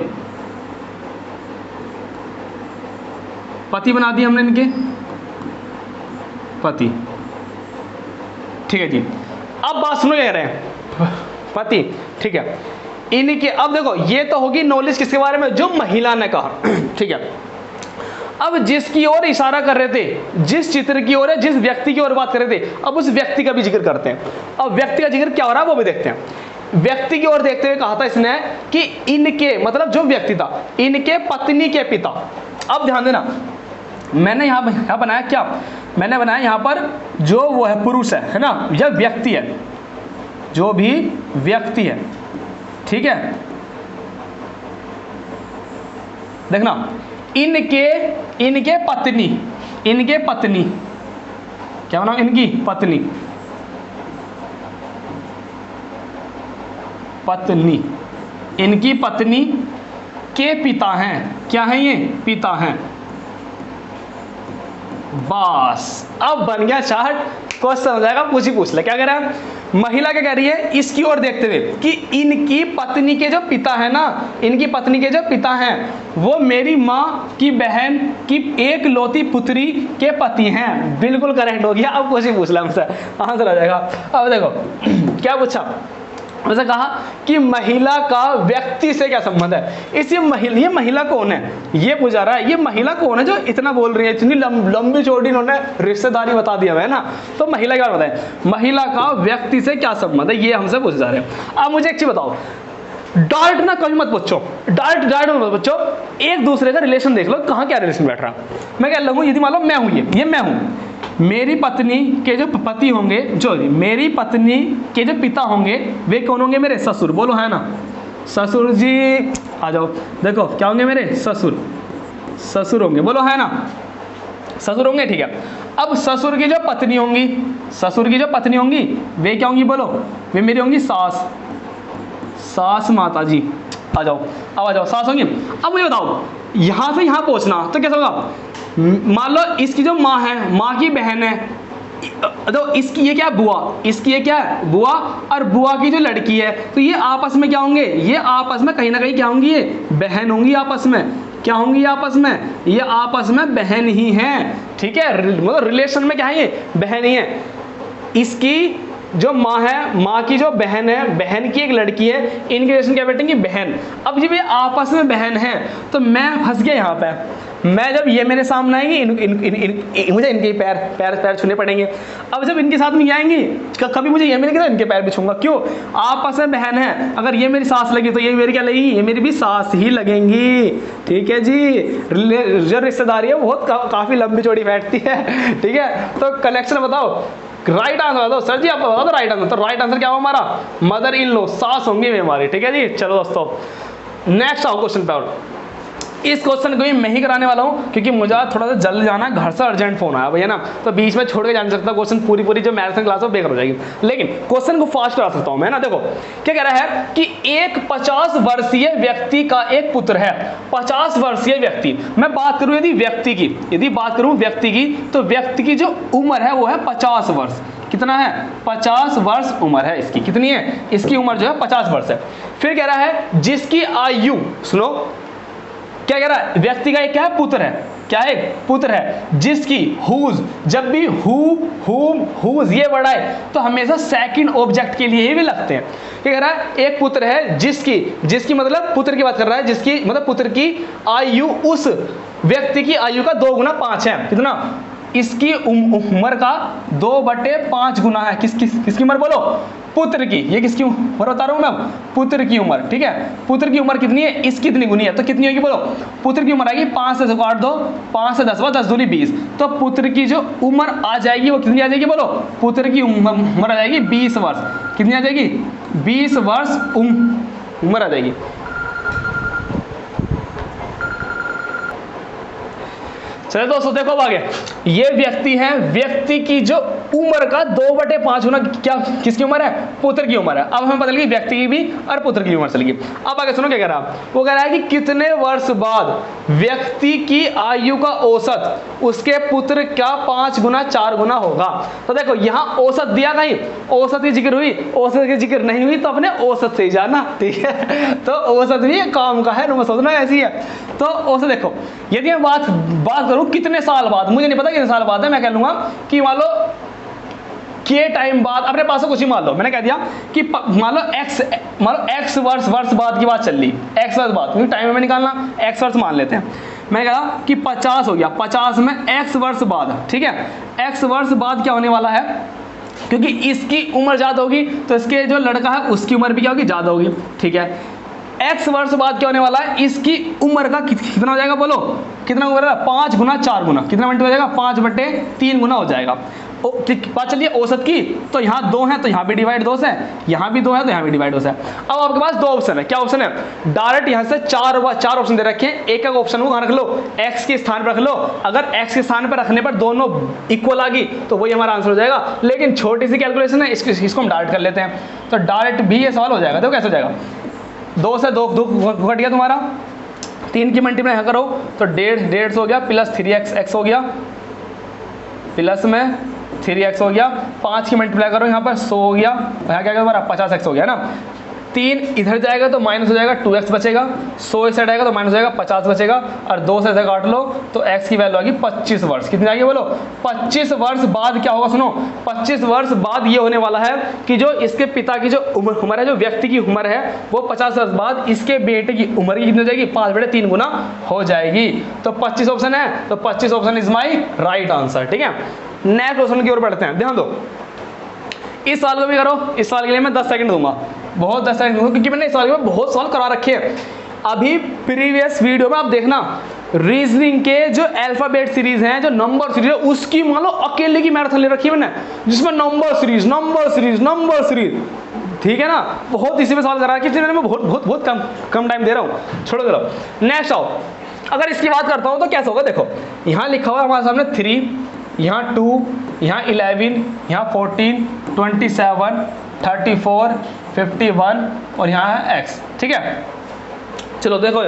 पति बना दिए हमने इनके पति। ठीक है जी, अब बात सुनो, कह रहे हैं पति, ठीक है, इनके, अब देखो ये तो होगी नॉलेज किसके बारे में, जो महिला ने कहा। ठीक है, अब जिसकी ओर इशारा कर रहे थे, जिस चित्र की ओर है, जिस व्यक्ति की ओर बात कर रहे थे, अब उस व्यक्ति का भी जिक्र करते हैं। अब व्यक्ति का जिक्र क्या हो रहा है वो भी देखते हैं। व्यक्ति की ओर देखते हुए कहा था इसने कि इनके, मतलब जो व्यक्ति था, इनके पत्नी के पिता। अब ध्यान देना, मैंने यहाँ बनाया क्या, मैंने बनाया यहाँ पर जो वो है पुरुष है ना, यह व्यक्ति है, जो भी व्यक्ति है। ठीक है, देखना, इनके पत्नी, इनके पत्नी, क्या बनाओ, इनकी पत्नी, पत्नी, इनकी पत्नी के पिता हैं, क्या हैं ये, पिता हैं। बस अब बन गया चार्ट, क्वेश्चन हो जाएगा, पूछ ले। क्या कह रहा है, महिला क्या कह रही है, इसकी ओर देखते हुए कि इनकी पत्नी के जो पिता है ना, इनकी पत्नी के जो पिता हैं वो मेरी माँ की बहन की एक लौती पुत्री के पति हैं। बिल्कुल करेक्ट हो गया। अब क्वेश्चन पूछ ला हमसे, आंसर आ जाएगा। अब देखो क्या पूछा, वैसे कहा कि महिला का व्यक्ति से क्या संबंध है। ये महिला कौन है, ये पूछा रहा है, ये महिला कौन है जो इतना बोल रही है, इतनी लंबी चौड़ी इन्होंने रिश्तेदारी बता दिया है ना। तो महिला क्या बताएं, महिला का व्यक्ति से क्या संबंध है, ये हमसे पूछ जा रहे हैं। अब मुझे एक चीज बताओ, डायरेक्ट ना कभी मत पूछो, डायरेक्ट मत पूछो, एक दूसरे का रिलेशन देख लो, कहाँ क्या रिलेशन बैठ रहा। मैं क्या लगूँ, यदि मान लो मैं हूँ, ये मैं हूँ, मेरी पत्नी के जो पति होंगे, जो मेरी पत्नी के जो पिता होंगे वे कौन होंगे, मेरे ससुर। बोलो है ना, ससुर जी आ जाओ। देखो क्या होंगे, मेरे ससुर होंगे। बोलो है ना, ससुर होंगे। ठीक है, अब ससुर की जो पत्नी होंगी, ससुर की जो पत्नी होंगी वे क्या होंगी, बोलो, वे मेरी होंगी सास माता जी। आ जाओ, अब आ जाओ, सास होंगी। अब मुझे बताओ, यहां से यहां पहुंचना तो कैसा होगा, मान लो इसकी जो माँ है, माँ की बहन है, तो इसकी ये क्या, बुआ, इसकी ये क्या है, बुआ, और बुआ की जो लड़की है, तो ये आपस में क्या होंगे, ये आपस में कहीं ना कहीं क्या होंगी, ये बहन होंगी। आपस में क्या होंगी, आपस में ये आपस में बहन ही हैं। ठीक है, मतलब रिलेशन में क्या है, ये बहन ही है। इसकी जो माँ है, माँ की जो बहन है, बहन की एक लड़की है, इनकी रिलेशन क्या बैठेंगे, बहन। अब जब ये आपस में बहन है तो मैं फंस गया यहाँ पे। मैं जब ये मेरे सामने आएंगी, मुझे इनके पैर छूने पड़ेंगे। अब जब इनके साथ में ये आएंगी, कभी मुझे ये मिलेगी तो इनके पैर भी छूंगा। क्यों, आपस में बहन है। अगर ये मेरी सास लगी तो ये मेरी क्या लगेगी, ये मेरी भी सास ही लगेंगी। ठीक है जी, जो रिश्तेदारी है बहुत काफी लंबी चौड़ी बैठती है। ठीक है, तो कलेक्शन बताओ, राइट आंसर बताओ। सर जी आप बताओ तो राइट आंसर। तो राइट आंसर क्या हुआ हमारा, मदर इन लॉ, सास होंगी वे हमारी। ठीक है जी, चलो दोस्तों नेक्स्ट आओ क्वेश्चन पे। और इस क्वेश्चन को भी मैं ही कराने वाला हूँ क्योंकि मुझे थोड़ा सा जल्द जाना है, घर से अर्जेंट फोन आया भैया ना, तो बीच में छोड़ के जा नहीं सकता। क्वेश्चन पूरी जो मैराथन क्लास है बेकार हो जाएगी, लेकिन क्वेश्चन को फास्ट करा सकता हूँ मैं ना। देखो क्या कह रहा है कि एक 50 वर्षीय व्यक्ति का एक पुत्र है। 50 वर्षीय व्यक्ति, मैं बात करूं यदि बात करूं व्यक्ति की, तो व्यक्ति की जो उम्र है वो है 50 वर्ष। कितना है, 50 वर्ष उम्र है इसकी। कितनी है, इसकी उम्र जो है 50 वर्ष है। फिर कह रहा है जिसकी आयु, सुनो क्या कह रहा है, व्यक्ति का एक क्या है, पुत्र है। क्या है, पुत्र है, जिसकी हुज, जब भी हुज ये वर्ड आए तो हमेशा सेकंड ऑब्जेक्ट के लिए ही भी लगते हैं। क्या कह रहा है, एक पुत्र है जिसकी मतलब पुत्र की बात कर रहा है, जिसकी मतलब पुत्र की आयु उस व्यक्ति की आयु का 2 गुना 5 है। कितना, इसकी उम्र का 2/5 गुना है। किसकी उम्र, बोलो, पुत्र की। ये किसकी उम्र बता रहा हूं मैं, पुत्र की उम्र। ठीक है, पुत्र की उम्र कितनी है, इसकी कितनी गुनी है, तो कितनी होगी, बोलो। पुत्र की उम्र आएगी 5 से 2 8 2, 5 से 10 10 दूनी 20। तो पुत्र की जो उम्र आ जाएगी वो कितनी आ जाएगी, बोलो। पुत्र की उम्र आ जाएगी 20 वर्ष। कितनी आ जाएगी, 20 वर्ष उम्र आ जाएगी। चलो दोस्तों देखो अब आगे, ये व्यक्ति है, व्यक्ति की जो उम्र का 2/5 गुना क्या किसकी उम्र है? पुत्र की उम्र है। अब हमें पता लगी व्यक्ति की भी और पुत्र की उम्र चल गई। अब आगे सुनो क्या कह रहा है, वो कह रहा है कि कितने वर्ष बाद व्यक्ति की आयु का औसत उसके पुत्र का 5 गुना 4 गुना होगा। तो देखो यहाँ औसत दिया, कहीं औसत की जिक्र हुई, औसत की जिक्र नहीं हुई तो अपने औसत से ही जाना, ठीक है। तो औसत भी काम का है, सोचना ऐसी है। तो औसत देखो, यदि मैं बात करूं कितने साल बाद, मुझे नहीं पता कितने साल बाद है, मैं कह लूंगा कि मान लो के टाइम बाद, अपने पास कुछ ही मान लो, मैंने कह दिया कि मान लो एक्स वर्ष बाद की बात चल रही, एक्स वर्ष बाद, क्योंकि टाइम में निकालना, एक्स वर्ष मान लेते हैं। मैंने कहा कि 50 हो गया, 50 में एक्स वर्ष बाद, ठीक है। एक्स वर्ष बाद क्या होने वाला है, क्योंकि इसकी उम्र ज़्यादा होगी तो इसके जो लड़का है उसकी उम्र भी क्या होगी? ज़्यादा होगी, ठीक है। एक्स वर्ष बाद क्या होने वाला है, इसकी उम्र का कितना हो जाएगा, बोलो कितना उम्र है? 5 गुना 4 गुना, कितना मिनट हो जाएगा? 5/3 गुना हो जाएगा। बात चलिए औसत की, तो यहाँ 2 है तो यहाँ भी डिवाइड 2 से, यहाँ भी 2 है तो यहाँ भी डिवाइड 2 से। अब आपके पास 2 ऑप्शन है, क्या ऑप्शन है? डायरेक्ट यहाँ से चार ऑप्शन दे रखे हैं, एक ऑप्शन को कहाँ रख लो? एक्स के स्थान पर रख लो। अगर एक्स के स्थान पर रखने पर दोनों इक्वल आ गई तो वही हमारा आंसर हो जाएगा। लेकिन छोटी सी कैलकुलेशन है, इसको हम डायरेक्ट कर लेते हैं, तो डायरेक्ट भी ये सवाल हो जाएगा। देखो कैसे हो जाएगा, 2 से 2 घट गया तुम्हारा, 3 की मल्टीप्लाई यहाँ करो तो 1.5 हो गया, प्लस 3x हो गया, प्लस में 3x हो गया, 5 की मल्टीप्लाई करो यहाँ पर 100 हो गया, यहाँ क्या तुम्हारा 50x हो गया ना। 3 इधर जाएगा तो माइनस हो जाएगा, 2x बचेगा, 100 इस साइड आएगा तो माइनस हो जाएगा, 50 बचेगा, और 2 से ऐसे काट लो तो x की वैल्यू आएगी 25 वर्ष। कितनी आएगी बोलो? 25 वर्ष बाद क्या होगा? सुनो, 25 वर्ष बाद ये होने वाला है कि जो इसके पिता की जो उम्र है, जो व्यक्ति की उम्र है, वो 50 वर्ष बाद इसके बेटे की उम्र की कितनी हो जाएगी? 5/3 गुना हो जाएगी। तो 25 ऑप्शन है, तो 25 option is my right answer, ठीक है। नेक्स्ट क्वेश्चन की ओर बढ़ते हैं, ध्यान दो। इस सवाल को भी करो, इस सवाल के लिए मैं 10 सेकंड दूंगा, बहुत 10 सेकंड दूंगा, क्योंकि मैंने इस सवाल में बहुत सवाल करा रखे हैं। अभी प्रीवियस वीडियो में आप देखना, रीजनिंग के जो अल्फाबेट सीरीज हैं, जो नंबर सीरीज है, उसकी मान लो अकेले की मैराथन ले रखी है मैंने, जिसमें नंबर सीरीज, ठीक है ना। बहुत इसी पे सवाल करा कि मैं बहुत कम टाइम दे रहा हूँ, छोड़ो चलो। नेक्स्ट आओ, अगर इसकी बात करता हूँ तो कैसा होगा, देखो यहाँ लिखा हुआ है हमारे सामने 3, यहाँ 2, यहाँ 11, यहाँ 14, 27, 34, 51 और यहाँ है x, ठीक है। चलो देखो,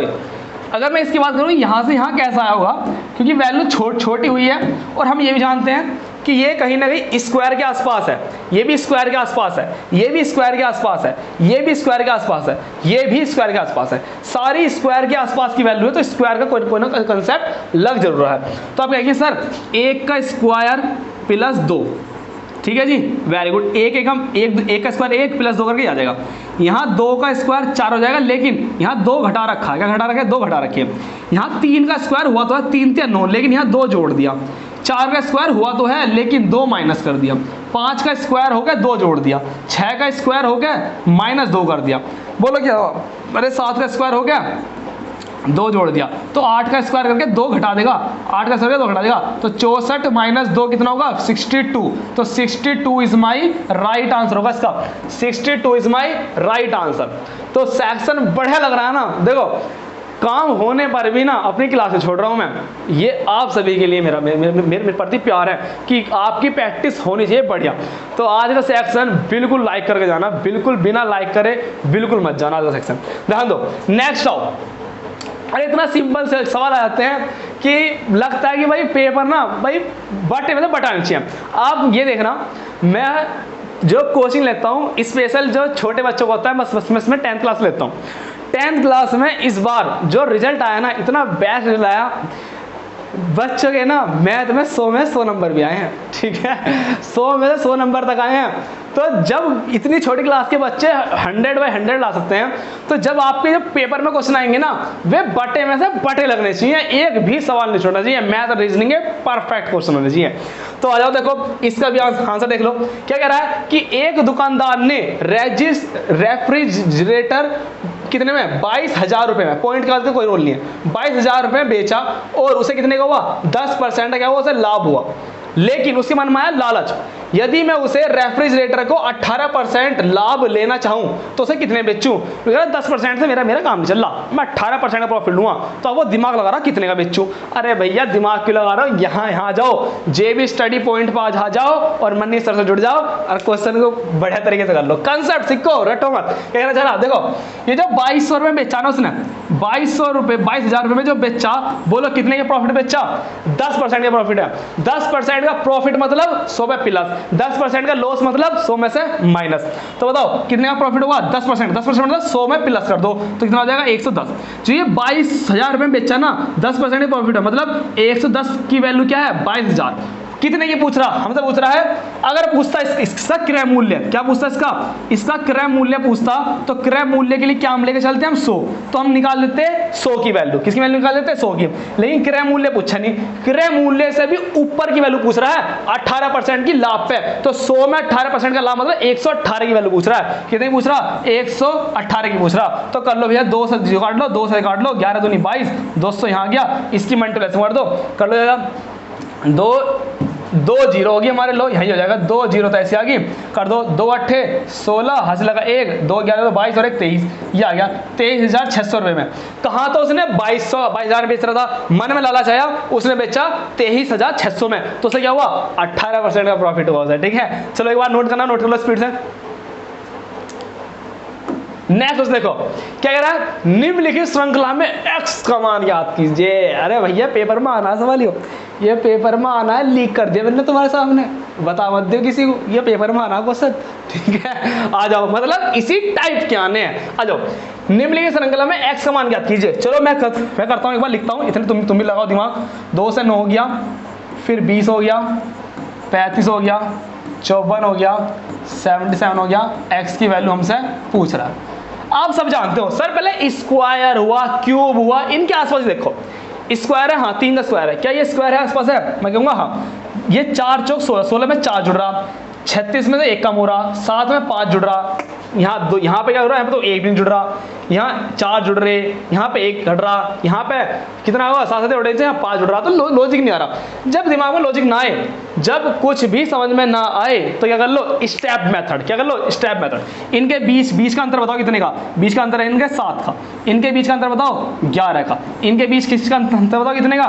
अगर मैं इसकी बात करूँ यहाँ से यहाँ कैसा आया होगा, क्योंकि वैल्यू छोटी हुई है, और हम ये भी जानते हैं कि ये कहीं ना कहीं स्क्वायर के आसपास है, ये भी स्क्वायर के आसपास है, ये भी स्क्वायर के आसपास है, ये भी स्क्वायर के आसपास है, ये भी स्क्वायर के आसपास है, सारी स्क्वायर के आसपास की वैल्यू है, तो स्क्वायर का कोई ना कंसेप्ट लग जरूर रहा है। तो आप कहेंगे सर 1 का स्क्वायर प्लस 2, ठीक है जी, वेरी गुड। एक का स्क्वायर 1 प्लस 2 करके आ जाएगा। यहाँ 2 का स्क्वायर 4 हो जाएगा, लेकिन यहाँ 2 घटा रखा है, क्या घटा रखा है? 2 घटा रखी है। यहाँ 3 का स्क्वायर हुआ तो है 3 × 9, लेकिन यहाँ 2 जोड़ दिया। 4 का स्क्वायर हुआ तो है, लेकिन 2 माइनस कर दिया। 5 का स्क्वायर हो गया, 2 जोड़ दिया। 6 का स्क्वायर हो गया, -2 कर दिया। बोलो क्या? अरे 7 का स्क्वायर हो गया, 2 जोड़ दिया, तो 8 का स्क्वायर करके 2 घटा देगा, 8 का स्क्वायर 2 घटा देगा, तो 64 - 2 कितना होगा? 62। तो 62 इज माई राइट आंसर होगा इसका, 62 इज माई राइट आंसर। तो सेक्शन बढ़िया लग रहा है ना। देखो काम होने पर भी ना अपनी क्लास से छोड़ रहा हूँ मैं, ये आप सभी के लिए मेरे प्रति प्यार है कि आपकी प्रैक्टिस होनी चाहिए बढ़िया। तो आज का सेक्शन बिल्कुल लाइक करके जाना, बिल्कुल बिना लाइक करे बिल्कुल मत जाना आज का सेक्शन। ध्यान दो, नेक्स्ट आओ। अरे इतना सिंपल से सवाल आ जाते हैं कि लगता है कि भाई पेपर ना भाई बटे में तो बटाने चाहिए। आप ये देखना, मैं जो कोचिंग लेता हूँ स्पेशल जो छोटे बच्चों को होता है, मैं इसमें 10th क्लास लेता हूँ। 10th क्लास में इस बार जो रिजल्ट आया ना, इतना बेस्ट रिजल्ट आया बच्चों के ना, मैथ में 100 में 100 नंबर भी आए हैं, ठीक है, 100 में से 100 नंबर तक आए हैं। तो जब इतनी छोटी क्लास के बच्चे 100/100 ला सकते हैं, तो जब आपके जब पेपर में क्वेश्चन आएंगे ना, वे बटे में से बटे लगने चाहिए, एक भी सवाल नहीं छोड़ना चाहिए, मैथ और रीजनिंग के परफेक्ट क्वेश्चन होने चाहिए। तो आ जाओ, देखो इसका भी आंसर देख लो। क्या कह रहा है कि एक दुकानदार ने रेफ्रिजरेटर कितने में? 22,000 रुपये में, पॉइंट का कोई रोल नहीं है, 22,000 रुपये में बेचा और उसे कितने का हुआ? 10% का क्या हुआ? उसे लाभ हुआ। लेकिन उसके मन में आया लालच यदि मैं उसे रेफ्रिजरेटर को 18% लाभ लेना चाहूं तो उसे कितने बेचूं? 10% से मेरा काम नहीं चल रहा, मैं 18% का प्रॉफिट लूंगा। तो अब वो दिमाग लगा रहा कितने का बेचूं। अरे भैया दिमाग क्यों लगा रहा हो, यहाँ जाओ, जेबी स्टडी पॉइंट पर आ जाओ और मनी सर से जुड़ जाओ और क्वेश्चन को बढ़िया तरीके से कर लो, कंसेप्ट सीखो, रटो मत। क्या कहना चाह रहा, देखो ये जो 2200 रुपए बेचा ना उसने, 2200 रुपए 22,000 रुपए में जो बेचा, बोलो कितने का प्रॉफिट बेचा? 10% का प्रॉफिट है। 10% का प्रॉफिट मतलब 100 में प्लस, 10% का लॉस मतलब 100 में से माइनस। तो बताओ कितने का प्रॉफिट हुआ? 10%। 10% मतलब 100 में प्लस कर दो तो कितना हो जाएगा? 110। जो ये 22,000 रुपए में बेचा ना, 10% का प्रॉफिट है, मतलब 110 की वैल्यू क्या है? 22,000। कितने की पूछ रहा? हमसे पूछ रहा है। अगर पूछता इसका क्रय मूल्य, क्या पूछता इसका क्रय मूल्य पूछता, तो क्रय मूल्य के लिए क्या हम लेके चलते हैं? हम 100, तो हम निकाल देते 100 की वैल्यू। किसकी वैल्यू निकाल देते? 100 की। लेकिन क्रय मूल्य पूछा नहीं, क्रय मूल्य से भी ऊपर की वैल्यू पूछ रहा है, 18% की लाभ पे। तो 100 में 18% का लाभ मतलब 118 की वैल्यू पूछ रहा है। कितने की पूछ रहा? 118 की पूछ रहा। तो कर लो भैया, 2 से काट लो, 2 से काट लो, 11 दूनी 22, 200 यहाँ गया, इसकी मल्टीप्लिकेशन कर दो, कर लो जाएगा 2 जीरो होगी हमारे, लो यही हो जाएगा, 2 जीरो तो ऐसे आ गई, कर दो 2 अट्ठे 16, हंस लगा 1, 2 11 तो 22 और 1 23, ये आ गया 23,600 रुपये में। कहा तो उसने 22,000 बेच रहा था, मन में लालच आया, उसने बेचा 23,600 में, तो उसे क्या हुआ? 18% का प्रॉफिट हुआ उसे। ठीक है, चलो एक बार नोट करना, नोट कर लो स्पीड से। नेक्स्ट देखो क्या कह रहा है, निम्नलिखित श्रृंखला में एक्स का मान याद कीजिए। अरे भैया पेपर में आना, संभालियो, ये पेपर में आना है, लीक कर दिया मैंने तुम्हारे सामने, बता मत दो किसी को, ये पेपर में आना क्वेश्चन। ठीक है, आ जाओ, मतलब इसी टाइप के आने हैं, आ जाओ। निम्नलिखित श्रृंखला में एक्स का मान याद कीजिए। चलो मैं करता हूँ, एक बार लिखता हूँ, इतने तुम भी लगाओ दिमाग। 2 से 9 हो गया, फिर 20 हो गया, 35 हो गया, 54 हो गया, 77 हो गया। एक्स की वैल्यू हमसे पूछ रहा है। आप सब जानते हो सर, पहले स्क्वायर हुआ, क्यूब हुआ, इनके आसपास देखो। स्क्वायर है, हाँ 3 का स्क्वायर है, क्या ये स्क्वायर है आसपास है? मैं कहूँगा हाँ। ये 4 चौक 16, 16 में 4 जुड़ रहा, 36 में से 1 कम हो रहा, 7 में 5 जुड़ रहा, यहाँ 2, यहाँ पे क्या हो रहा है? यहाँ पे तो 1 भी नहीं जुड़ रहा, यहाँ 4 जुड़ रहे, यहाँ पे 1 घट रहा, यहाँ पे कितना होगा? 7 से उड़े से यहाँ 5 जुड़ रहा। तो लॉजिक नहीं आ रहा। जब दिमाग में लॉजिक ना आए, जब कुछ भी समझ में ना आए, तो क्या कर लो? Step method. क्या कर लो? Step method. इनके बीच का अंतर बताओ कितने का? बीच का अंतर है इनके 7 का। इनके बीच का अंतर बताओ 11 का। इनके बीच किसका अंतर बताओ कितने का?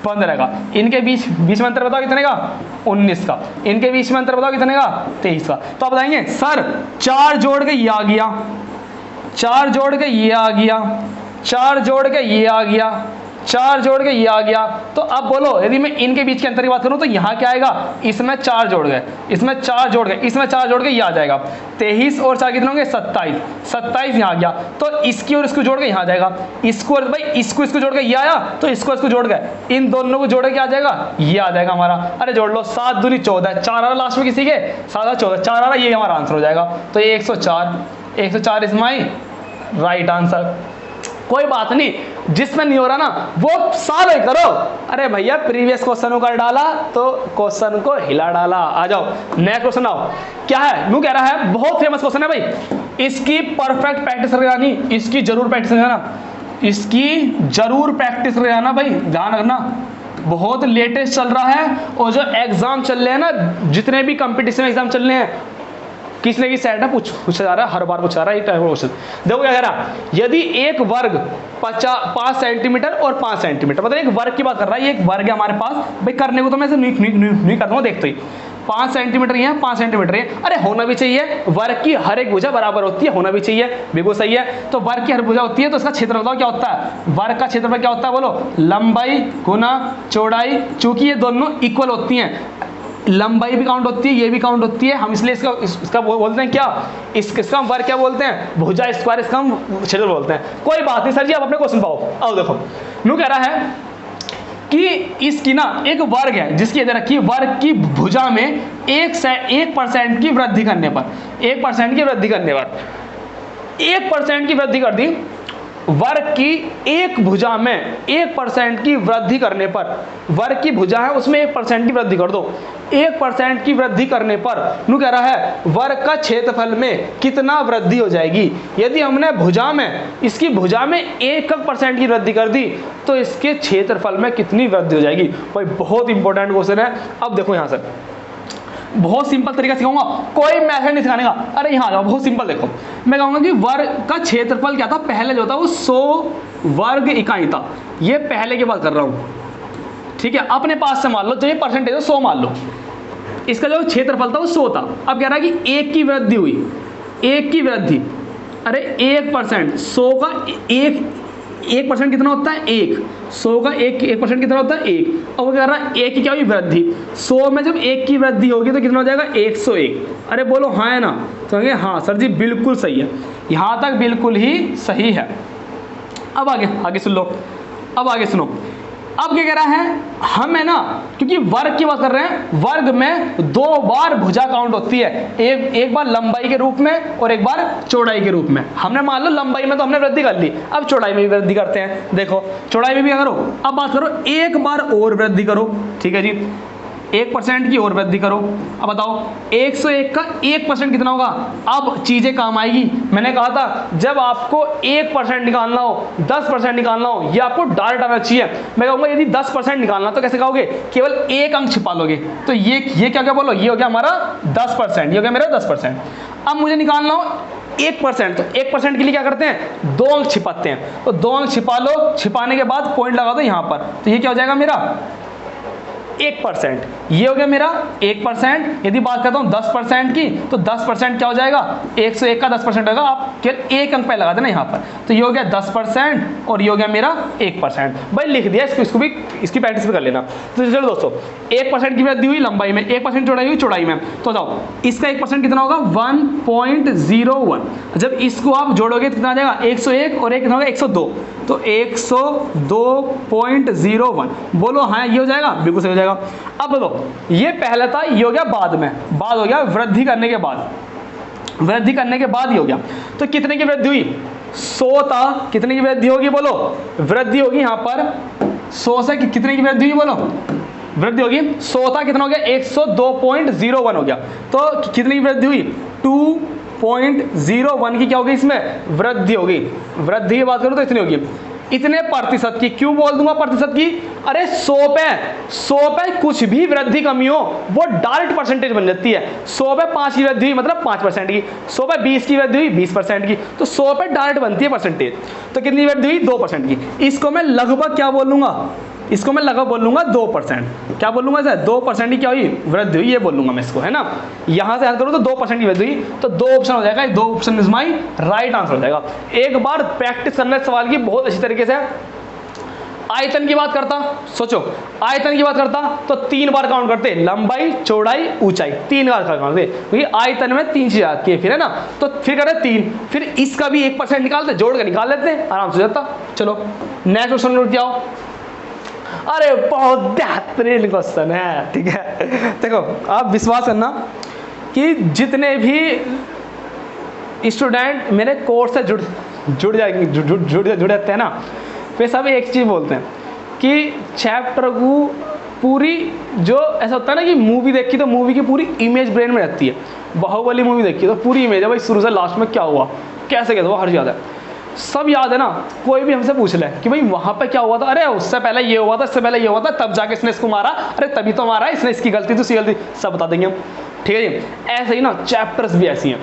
15 का। इनके बीच में अंतर बताओ कितने का? 19 का। इनके बीच में अंतर बताओ कितने का? 23 का। तो आप बताएंगे सर 4 जोड़ के ये आ गया, 4 जोड़ के ये आ गया, 4 जोड़ के ये आ गया, 4 जोड़ के ये आ गया। तो अब बोलो, यदि मैं इनके बीच के अंतर की बात करूं तो यहाँ क्या आएगा? इसमें 4 जोड़ गए, इसमें 4 जोड़ गए, इसमें 4 जोड़ के ये आ जाएगा। 23 और 4 कितने होंगे? 27। 27 यहाँ आ गया, तो इसकी और इसको जोड़ के यहाँ आ जाएगा। इसको और भाई इसको जोड़ के ये आया, तो इसको जोड़ गए, इन दोनों को जोड़ के आ जाएगा, ये आ जाएगा हमारा। अरे जोड़ लो, 7 दूनी 14, 4 आ रहा लास्ट में किसी के, 7 14, 4 आ रहा, ये हमारा आंसर हो जाएगा। तो ये 104, 104 इज माई राइट आंसर। कोई बात नहीं, जिसमें नहीं हो रहा ना वो सॉल्व करो। अरे भैया प्रीवियस क्वेश्चन को कर डाला तो क्वेश्चन को हिला डाला। आ जाओ नेक्स्ट क्वेश्चन आओ। क्या है? यूं कह रहा है, बहुत फेमस क्वेश्चन है भाई, इसकी परफेक्ट प्रैक्टिस करानी, इसकी जरूर प्रैक्टिस कराना, इसकी जरूर प्रैक्टिस कराना भाई, ध्यान रखना। बहुत लेटेस्ट चल रहा है, और जो एग्जाम चल रहे हैं ना, जितने भी कंपटीशन एग्जाम चल रहे हैं, किसने की सेट है पूछा जा रहा है, हर बार पूछा रहा है क्वेश्चन। देखो क्या कह रहा, यदि एक वर्ग 5 सेंटीमीटर और 5 सेंटीमीटर, मतलब एक वर्ग की बात कर रहा है, ये एक वर्ग है हमारे पास भाई, करने को तो मैं नहीं कर दूंगा, देखते ही 5 सेंटीमीटर ये है, 5 सेंटीमीटर ये, अरे होना भी चाहिए, वर्ग की हर एक भुजा बराबर होती है, होना भी चाहिए, बिल्कुल सही है। तो वर्ग की हर भुजा होती है, तो इसका क्षेत्र बताओ क्या होता है? वर्ग का क्षेत्रफल क्या होता है? बोलो, लंबाई गुना चौड़ाई। चूंकि ये दोनों इक्वल होती हैं, लंबाई भी काउंट होती है, ये भी काउंट होती है, हम इसलिए इसका बोलते हैं क्या? इसका हम वर्ग क्या बोलते हैं? भुजा स्क्वायर, इसका हम क्षेत्रफल बोलते हैं। कोई बात नहीं सर जी, आप अपने क्वेश्चन पाओ। आओ देखो, यूं कह रहा है कि इसकी ना एक वर्ग है, जिसकी इधर रखी, वर्ग की भुजा में 1% की वृद्धि करने पर, 1% की वृद्धि करने पर, 1% की वृद्धि कर दी, वर्ग की एक भुजा में 1% की वृद्धि करने पर, वर्ग की भुजा है उसमें 1% की वृद्धि कर दो, 1% की वृद्धि करने पर नु कह रहा है वर्ग का क्षेत्रफल में कितना वृद्धि हो जाएगी। यदि हमने भुजा में, इसकी भुजा में 1% की वृद्धि कर दी, तो इसके क्षेत्रफल में कितनी वृद्धि हो जाएगी। भाई बहुत इंपॉर्टेंट क्वेश्चन है। अब देखो यहां से बहुत सिंपल तरीका सिखाऊंगा, कोई मेथड नहीं सिखाने का। अरे यहाँ आ जाओ, बहुत सिंपल देखो, मैं कहूँगा कि वर्ग का क्षेत्रफल क्या था, पहले जो था वो 100 वर्ग इकाई था। ये पहले की बात कर रहा हूँ, ठीक है। अपने पास से मान लो, जो ये परसेंटेज है 100 मान लो, इसका जो क्षेत्रफल था वो 100 था। अब कह रहा है कि 1 की वृद्धि हुई, 1 की वृद्धि, अरे 1%, 100 का 1% कितना होता है, 1, 100 का 1% कितना होता है, 1। अब वो कह रहा है 1 की क्या हुई, वृद्धि। 100 में जब 1 की वृद्धि होगी तो कितना हो जाएगा, 101। अरे बोलो हाँ है ना, तो कहेंगे हाँ सर जी बिल्कुल सही है, यहाँ तक बिल्कुल ही सही है। अब आगे सुन लो, अब आगे सुनो। अब क्या कह रहा है, हम है ना, क्योंकि वर्ग की बात कर रहे हैं, वर्ग में 2 बार भुजा काउंट होती है, एक बार लंबाई के रूप में और एक बार चौड़ाई के रूप में। हमने मान लो लंबाई में तो हमने वृद्धि कर ली, अब चौड़ाई में भी वृद्धि करते हैं। देखो चौड़ाई में भी क्या करो, अब बात करो, एक बार और वृद्धि करो, ठीक है जी, 1% की और वृद्धि करो। अब बताओ 101 का 1% कितना होगा। अब चीजें काम आएगी। मैंने कहा था जब आपको 1% निकालना हो, 10% निकालना हो, ये आपको डायरेक्ट आना चाहिए। मैं कहूँगा यदि 10% निकालना तो कैसे कहोगे, केवल एक अंक छिपा लोगे। तो ये क्या बोलो, ये हो गया हमारा 10%, ये हो गया मेरा 10%। अब मुझे निकालना हो 1%, तो 1% के लिए क्या करते हैं, 2 अंक छिपाते हैं। तो 2 अंक छिपा लो, छिपाने के बाद पॉइंट लगा दो यहाँ पर, तो ये क्या हो जाएगा मेरा 1%। ये हो गया मेरा 1%। यदि बात करता हूँ 10% की, तो 10% क्या हो जाएगा, 101 का 10% होगा। आप केवल एक अंक पे लगा देना यहाँ पर, तो ये हो गया 10% और ये हो गया मेरा 1%। भाई लिख दिया, इसको भी, इसकी प्रैक्टिस भी कर लेना। तो चलो दोस्तों, 1% की वृद्धि हुई लंबाई में, 1% चौड़ाई हुई चौड़ाई में, तो जाओ इसका 1% कितना होगा, 1.01। जब इसको आप जोड़ोगे तो कितना आ जाएगा, 101 और 1 कितना होगा, 102, तो 102.01। बोलो हाँ ये हो जाएगा, बिल्कुल सही हो जाएगा। अब बोलो ये पहला था, ये हो गया बाद में, बाद हो गया वृद्धि करने के बाद, वृद्धि करने के बाद ये हो गया। तो कितने की वृद्धि हुई, 100 था, कितने की वृद्धि होगी बोलो, वृद्धि होगी यहाँ पर 100 से कितने की वृद्धि हुई बोलो, वृद्धि होगी 100 था, कितना हो गया 102.01 हो गया। तो कितनी की वृद्धि हुई, 2.01 की क्या होगी, इसमें वृद्धि होगी। वृद्धि की बात करूं तो इतनी होगी, इतने प्रतिशत की। क्यों बोल दूंगा प्रतिशत की, अरे 100 पे कुछ भी वृद्धि कमी हो वो डायरेक्ट परसेंटेज बन जाती है। 100 पे 5 की वृद्धि हुई मतलब 5% की, 100 पे 20 की वृद्धि हुई 20% की, तो 100 पे डायरेक्ट बनती है परसेंटेज। तो कितनी वृद्धि हुई, 2% की। इसको मैं लगभग क्या बोलूंगा, इसको मैं लगभग बोलूंगा 2%। क्या बोलूंगा सर, 2% की क्या हुई, वृद्धि हुई, ये बोलूंगा मैं इसको, है ना। यहां से हल करूं तो 2% की वृद्धि हुई, तो 2 ऑप्शन हो जाएगा, 2 option is my right answer हो जाएगा। एक बार प्रैक्टिस करना इस सवाल की बहुत अच्छी तरीके से। आयतन की बात करता, सोचो आयतन की बात करता तो 3 बार काउंट करते, लंबाई चौड़ाई ऊंचाई, 3 बार काउंट करते, क्योंकि आयतन में 3 चीजें आती है फिर, है ना। तो फिर करते 3, फिर इसका भी 1% निकालते, जोड़ के निकाल लेते हैं, आराम से हो जाता। चलो नेक्स्ट क्वेश्चन नोट किया हो। अरे बहुत बेहतरीन क्वेश्चन है, ठीक है। देखो आप विश्वास करना कि जितने भी स्टूडेंट मेरे कोर्स से जुड़ जाते हैं ना, वे सब एक चीज़ बोलते हैं कि चैप्टर को पूरी, जो ऐसा होता है ना कि मूवी देखी तो मूवी की पूरी इमेज ब्रेन में रहती है। बाहुबली मूवी देखी तो पूरी इमेज है भाई, शुरू से लास्ट में क्या हुआ, कैसे हुआ, हर याद है, सब याद है ना। कोई भी हमसे पूछ ले कि भाई वहाँ पे क्या हुआ था, अरे उससे पहले ये हुआ था, इससे पहले ये हुआ था, तब जाके इसने इसको मारा, अरे तभी तो मारा, इसने इसकी गलती तो इसकी गलती, सब बता देंगे हम, ठीक है जी। ऐसे ही ना चैप्टर्स भी ऐसी हैं,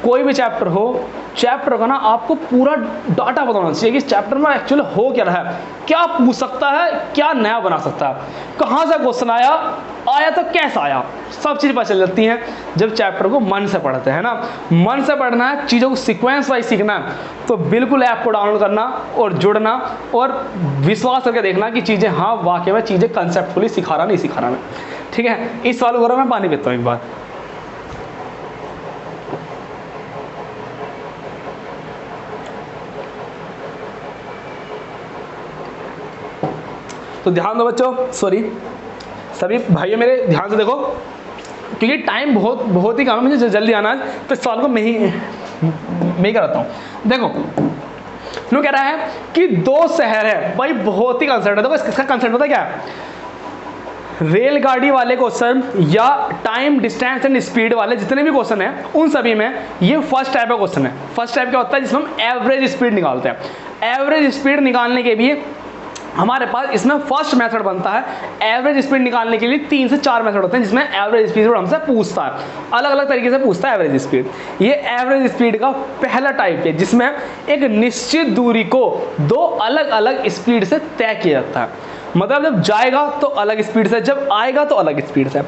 कोई भी चैप्टर हो, चैप्टर का ना आपको पूरा डाटा बताना चाहिए कि चैप्टर में एक्चुअली हो क्या रहा है, क्या पूछ सकता है, क्या नया बना सकता है, कहाँ से क्वेश्चन आया तो कैसा आया, सब चीज़ पता चल जाती हैं जब चैप्टर को मन से पढ़ते हैं ना। मन से पढ़ना है, चीज़ों को सीक्वेंस वाइज सीखना है, तो बिल्कुल ऐप को डाउनलोड करना और जुड़ना और विश्वास करके देखना कि चीज़ें हाँ वाकई में चीज़ें कंसेप्टफुली सिखा रहा नहीं सिखा रहा मैं, ठीक है। इस सवाल को मैं पानी पीता हूँ एक बार। तो ध्यान दो बच्चों, सॉरी सभी भाइयों मेरे ध्यान से देखो, क्योंकि टाइम बहुत ही कम है, मुझे जल्दी आना है, तो इस सवाल को मैं ही कराता हूँ। देखो वो कह रहा है कि 2 शहर है, भाई बहुत ही कंसेप्ट है। देखो इसका कंसेप्ट पता है क्या है, रेलगाड़ी वाले क्वेश्चन या टाइम डिस्टेंस एंड स्पीड वाले जितने भी क्वेश्चन हैं उन सभी में ये फर्स्ट टाइप का क्वेश्चन है। फर्स्ट टाइप क्या होता है, जिसमें हम एवरेज स्पीड निकालते हैं। एवरेज स्पीड निकालने के लिए हमारे पास इसमें फर्स्ट मेथड बनता है एवरेज स्पीड निकालने के लिए 3 से 4 मेथड होते हैं जिसमें एवरेज स्पीड हमसे पूछता है, अलग अलग तरीके से पूछता है एवरेज स्पीड। ये एवरेज स्पीड का पहला टाइप है जिसमें एक निश्चित दूरी को 2 अलग अलग स्पीड से तय किया जाता है। मतलब जब जाएगा तो अलग स्पीड से, जब आएगा तो अलग स्पीड से।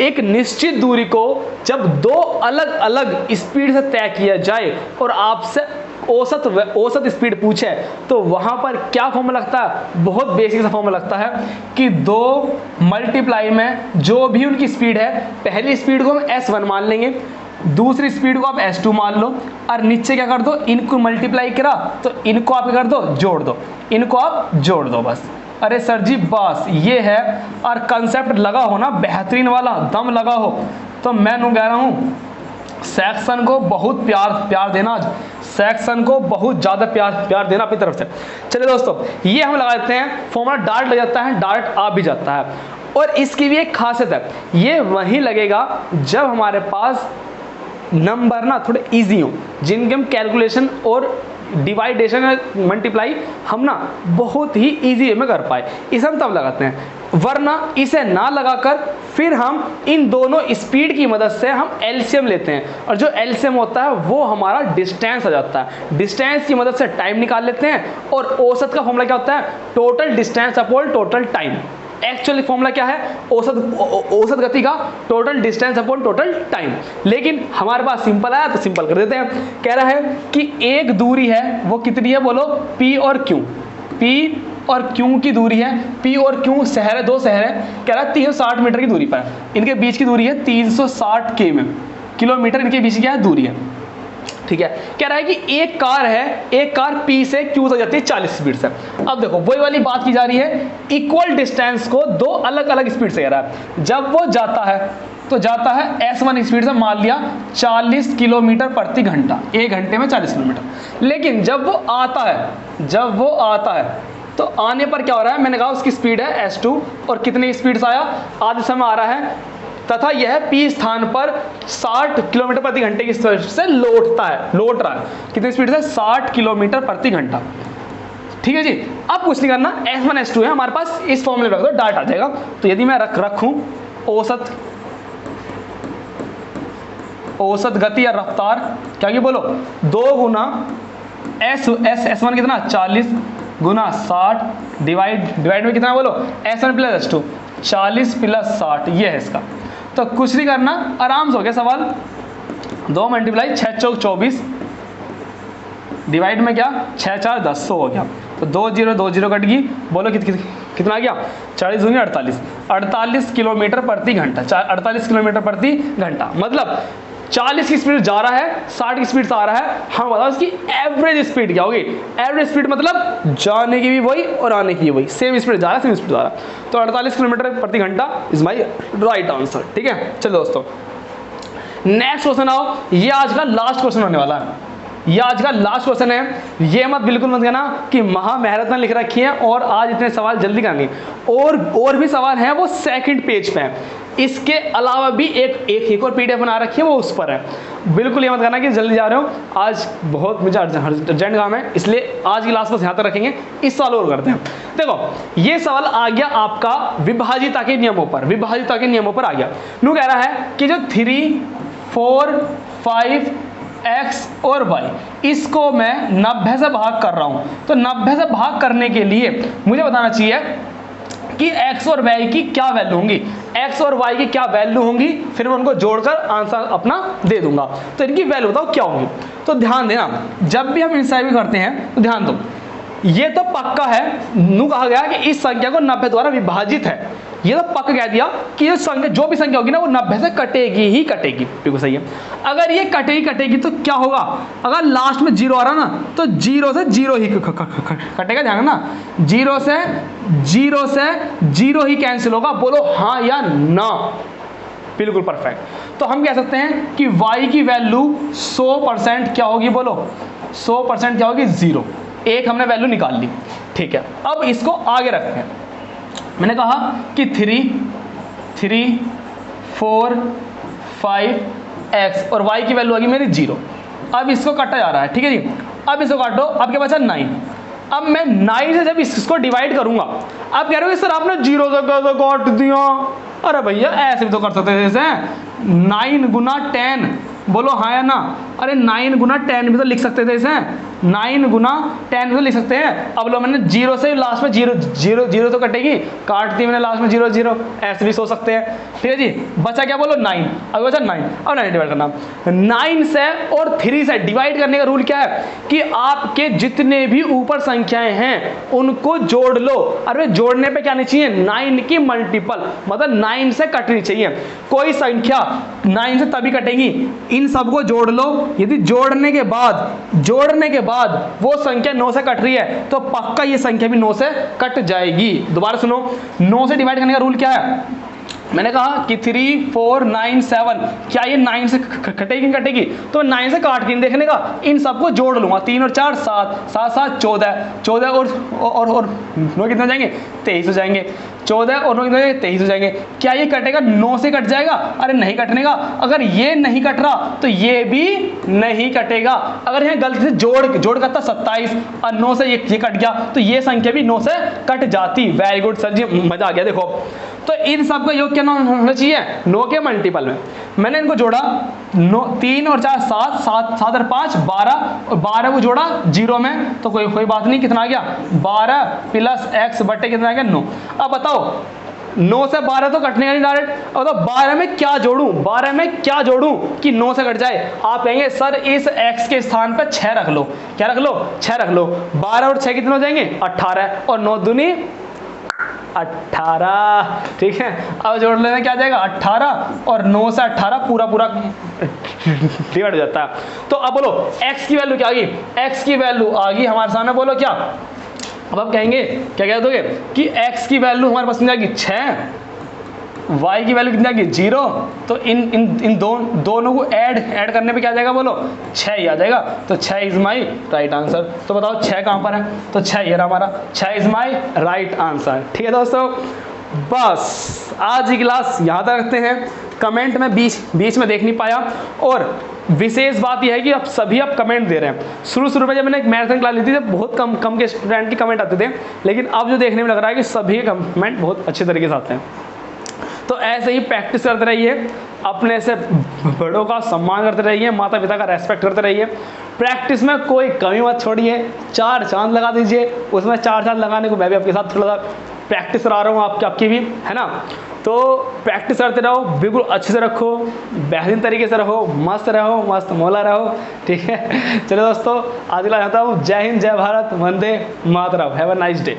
एक निश्चित दूरी को जब 2 अलग अलग स्पीड से तय किया जाए और आपसे औसत स्पीड पूछे तो वहां पर क्या फॉर्मूला लगता है, बहुत बेसिक सा फॉर्मूला लगता है कि 2 मल्टीप्लाई में जो भी उनकी स्पीड है, पहली स्पीड को हम S1 मान लेंगे, दूसरी स्पीड को आप S2 मान लो, और नीचे क्या कर दो, इनको मल्टीप्लाई करा तो इनको आप क्या कर दो, जोड़ दो, इनको आप जोड़ दो बस। अरे सर जी बस ये है, और कंसेप्ट लगा हो ना बेहतरीन वाला, दम लगा हो, तो मैं कह रहा हूँ सेक्शन को बहुत प्यार देना, आज सेक्शन को बहुत ज़्यादा प्यार देना अपनी तरफ से। चलिए दोस्तों, ये हम लगा देते हैं, फॉर्मूला डार्ट लग जाता है, डार्ट आ भी जाता है। और इसकी भी एक खासियत है, ये वहीं लगेगा जब हमारे पास नंबर ना थोड़े इजी हो, जिनके हम कैलकुलेशन और डिवाइडेशन मल्टीप्लाई हम ना बहुत ही इजी वे में कर पाए, इसे हम तब लगाते हैं। वरना इसे ना लगाकर फिर हम इन दोनों स्पीड की मदद से हम एलसीएम लेते हैं, और जो एलसीएम होता है वो हमारा डिस्टेंस आ जाता है। डिस्टेंस की मदद से टाइम निकाल लेते हैं, और औसत का फॉर्मूला क्या होता है, total distance upon total time. Actually formula क्या है, औसत गति का total distance upon total time. लेकिन हमारे पास सिंपल आया तो सिंपल कर देते हैं। कह रहा है कि एक दूरी है, वो कितनी है बोलो, P और Q। P और Q की दूरी है, P और Q शहर है, 2 शहर है, कह रहा है 360 मीटर की दूरी पर, इनके बीच की दूरी है 360 किलोमीटर, इनके बीच की क्या है, दूरी है। ठीक है, कह रहा है कि एक कार है, एक कार P से Q तक जाती है 40 स्पीड से। अब देखो वही वाली बात की जा रही है, इक्वल डिस्टेंस को 2 अलग अलग स्पीड से कह रहा है। जब वो जाता है तो जाता है S1 स्पीड से, मान लिया 40 किलोमीटर प्रति घंटा, 1 घंटे में 40 किलोमीटर। लेकिन जब वो आता है तो आने पर क्या हो रहा है, मैंने कहा उसकी स्पीड है S2, और कितनी स्पीड से आया, आधे समय आ रहा है, तथा यह P स्थान पर 60 किलोमीटर प्रति घंटे की स्पीड से लौट रहा है। कितनी स्पीड से, 60 किलोमीटर प्रति घंटा। ठीक है जी, अब कुछ नहीं करना, S1 S2 है हमारे पास, इस फॉर्मूले में रख दो, डार्ट आ जाएगा। तो यदि मैं रखूं औसत गति या रफ्तार, क्या ये बोलो, 2 गुना S1 कितना, 40 गुना 60 डिवाइड में कितना बोलो, S1 प्लस S2, 40 प्लस 60, ये है इसका। तो कुछ नहीं करना, आराम से हो गया सवाल। 2 मल्टीप्लाई 6 चौक 24, डिवाइड में क्या, 6 4 10, हो गया। तो 2 0 कट गई, बोलो कितना आ गया, 40 दूनी 48 किलोमीटर प्रति घंटा, 48 किलोमीटर प्रति घंटा। मतलब 40 की स्पीड जा रहा है, 60 की स्पीड से आ रहा है, हम बताओ इसकी एवरेज स्पीड क्या होगी। एवरेज स्पीड मतलब जाने की भी वही और आने की भी वही, सेम स्पीड जा रहा है, सेम स्पीड जा रहा है। तो 48 किलोमीटर प्रति घंटा इज माई राइट आंसर। ठीक है, चलो दोस्तों नेक्स्ट क्वेश्चन आओ, ये आज का लास्ट क्वेश्चन होने वाला है। ये आज का लास्ट क्वेश्चन है, ये बिल्कुल मत कहना कि महा मैराथन लिख रखी है और आज इतने सवाल जल्दी करनी, और भी सवाल हैं, वो सेकंड पेज पे हैं। इसके अलावा भी एक और पीडीएफ बना रखी है, वो उस पर है। बिल्कुल ये मत करना कि जल्दी जा रहे हो, आज बहुत मुझे अर्जेंट काम है, इसलिए आज की लास्ट को ध्यान रखेंगे। इस सवाल और करते हैं। देखो ये सवाल आ गया आपका विभाजिता के नियमों पर आ गया। नू कह रहा है कि जो 3 4 5 x और y, इसको मैं 90 से भाग कर रहा हूं। तो 90 से भाग करने के लिए मुझे बताना चाहिए कि x और y की क्या वैल्यू होंगी, x और y की क्या वैल्यू होंगी, फिर मैं उनको जोड़कर आंसर अपना दे दूंगा। तो इनकी वैल्यू बताओ क्या होंगी। तो ध्यान देना, जब भी हम इंसाइड भी करते हैं तो ध्यान दो, ये तो पक्का है, नू कहा गया कि इस संख्या को 90 द्वारा विभाजित है, ये तो पक्का कह दिया कि ये संख्या जो भी संख्या होगी ना वो 90 से कटेगी ही कटेगी। बिल्कुल सही है। अगर ये कटेगी तो क्या होगा, अगर लास्ट में 0 आ रहा ना तो 0 से 0 ही कटेगा, ध्यान ना, 0 से 0 ही कैंसिल होगा। बोलो हाँ या ना, बिल्कुल परफेक्ट। तो हम कह सकते हैं कि y की वैल्यू 100% क्या होगी, बोलो 100% क्या होगी, 0। एक हमने वैल्यू निकाल ली। ठीक है, अब इसको आगे रखते हैं। मैंने कहा कि 3 4 5 x और y की वैल्यू आ गई मेरी 0। अब इसको काटा जा रहा है। ठीक है जी, अब इसको काटो, अब क्या बचा 9। अब मैं 9 से जब इसको डिवाइड करूंगा, आप कह रहे हो सर आपने 0 से कैसे काट दिया? अरे भैया ऐसे भी तो कर सकते थे, जैसे 9 गुना 10, बोलो हाँ या ना? अरे 9 गुना 10 भी तो लिख सकते थे इसे, 9 गुना 10 भी तो लिख सकते हैं। अब लो मैंने 0 से लास्ट में 0 तो कटेगी, काट दी मैंने लास्ट में 0, ऐसे भी सोच सकते हैं। ठीक है जी, बचा क्या बोलो 9, अब बचा 9, अब 9 डिवाइड करना। 9 से और 3 से डिवाइड करने का रूल क्या है कि आपके जितने भी ऊपर संख्याएं हैं उनको जोड़ लो। अरे जोड़ने पे क्या नहीं चाहिए, 9 की मल्टीपल, मतलब 9 से कटनी चाहिए। कोई संख्या 9 से तभी कटेगी, इन सबको जोड़ लो, यदि जोड़ने के बाद वो संख्या 9 से कट रही है तो पक्का ये संख्या भी 9 से कट जाएगी। दोबारा सुनो, 9 से डिवाइड करने का रूल क्या है? मैंने कहा कि 3, 4, 9, 7, क्या ये 9 से कटेगी नहीं कटेगी? तो 9 से काट के देखने का, इन सबको जोड़ लूंगा, 3 और 4 7, 7 7 14 और 9 कितने हो जाएंगे? 23 हो जाएंगे। 14 और 9 कितने हो जाएंगे? 23 हो जाएंगे। क्या ये कटेगा? 9 से कट जाएगा? अरे नहीं कटने का। अगर ये नहीं कट रहा तो ये भी नहीं कटेगा। अगर यहाँ गलती से जोड़ करता 27 और 9 से ये कट गया तो ये संख्या भी 9 से कट जाती। वेरी गुड सर जी, मजा आ गया। देखो तो इन सबका योग क्या होना चाहिए? 9 के मल्टीपल में। मैंने इनको जोड़ा, 3 और 4 7, 7 और 5 12, और 12 को जोड़ा 0 में तो कोई बात नहीं, कितना आ गया? 12 प्लस x बटे कितना आ गया? 9। अब बताओ 9 से 12 तो कटने का नहीं डायरेक्ट, अब तो 12 में क्या जोड़ूं कि 9 से कट जाए? आप कहेंगे सर इस x के स्थान पर 6 रख लो। क्या रख लो? 6 रख लो। 12 और 6 कितने हो जाएंगे? 18, और 9 दूनी 18। ठीक है, अब जोड़ लेना क्या जाएगा? 18 और 9 से 18 पूरा डिवाइड हो जाता है। तो अब बोलो x की वैल्यू क्या आ गई? x की वैल्यू आ गई हमारे सामने, बोलो क्या? अब आप कहेंगे, क्या कह दोगे कि x की वैल्यू हमारे पास आ गई 6, y की वैल्यू कितनी आ गई? 0। तो इन दोनों को ऐड करने पे क्या आ जाएगा? बोलो 6 ही आ जाएगा। तो 6 इज माई राइट आंसर। तो बताओ 6 कहाँ पर है? तो 6 ये रहा हमारा, 6 इज माई राइट आंसर। ठीक है दोस्तों, बस आज की क्लास यहाँ तक रखते हैं। कमेंट में बीच में देख नहीं पाया, और विशेष बात यह है कि अब सभी कमेंट दे रहे हैं। शुरू में जब मैंने एक मैराथन क्लास ली थी जब बहुत कम के स्टूडेंट के कमेंट आते थे, लेकिन अब जो देखने में लग रहा है कि सभी के कमेंट बहुत अच्छे तरीके से आते हैं। तो ऐसे ही प्रैक्टिस करते रहिए, अपने से बड़ों का सम्मान करते रहिए, माता पिता का रेस्पेक्ट करते रहिए। प्रैक्टिस में कोई कमी मत छोड़िए, 4 चांद लगा दीजिए। उसमें 4 चांद लगाने को मैं भी आपके साथ थोड़ा सा प्रैक्टिस करा रहा हूँ, आपकी भी, है ना? तो प्रैक्टिस करते रहो, बिल्कुल अच्छे से रखो, बेहतरीन तरीके से रहो, मस्त रहो, मस्त मौला रहो। ठीक है, चलो दोस्तों आज के लिए आता हूँ। जय हिंद, जय भारत, वंदे मातरम। Have a nice day.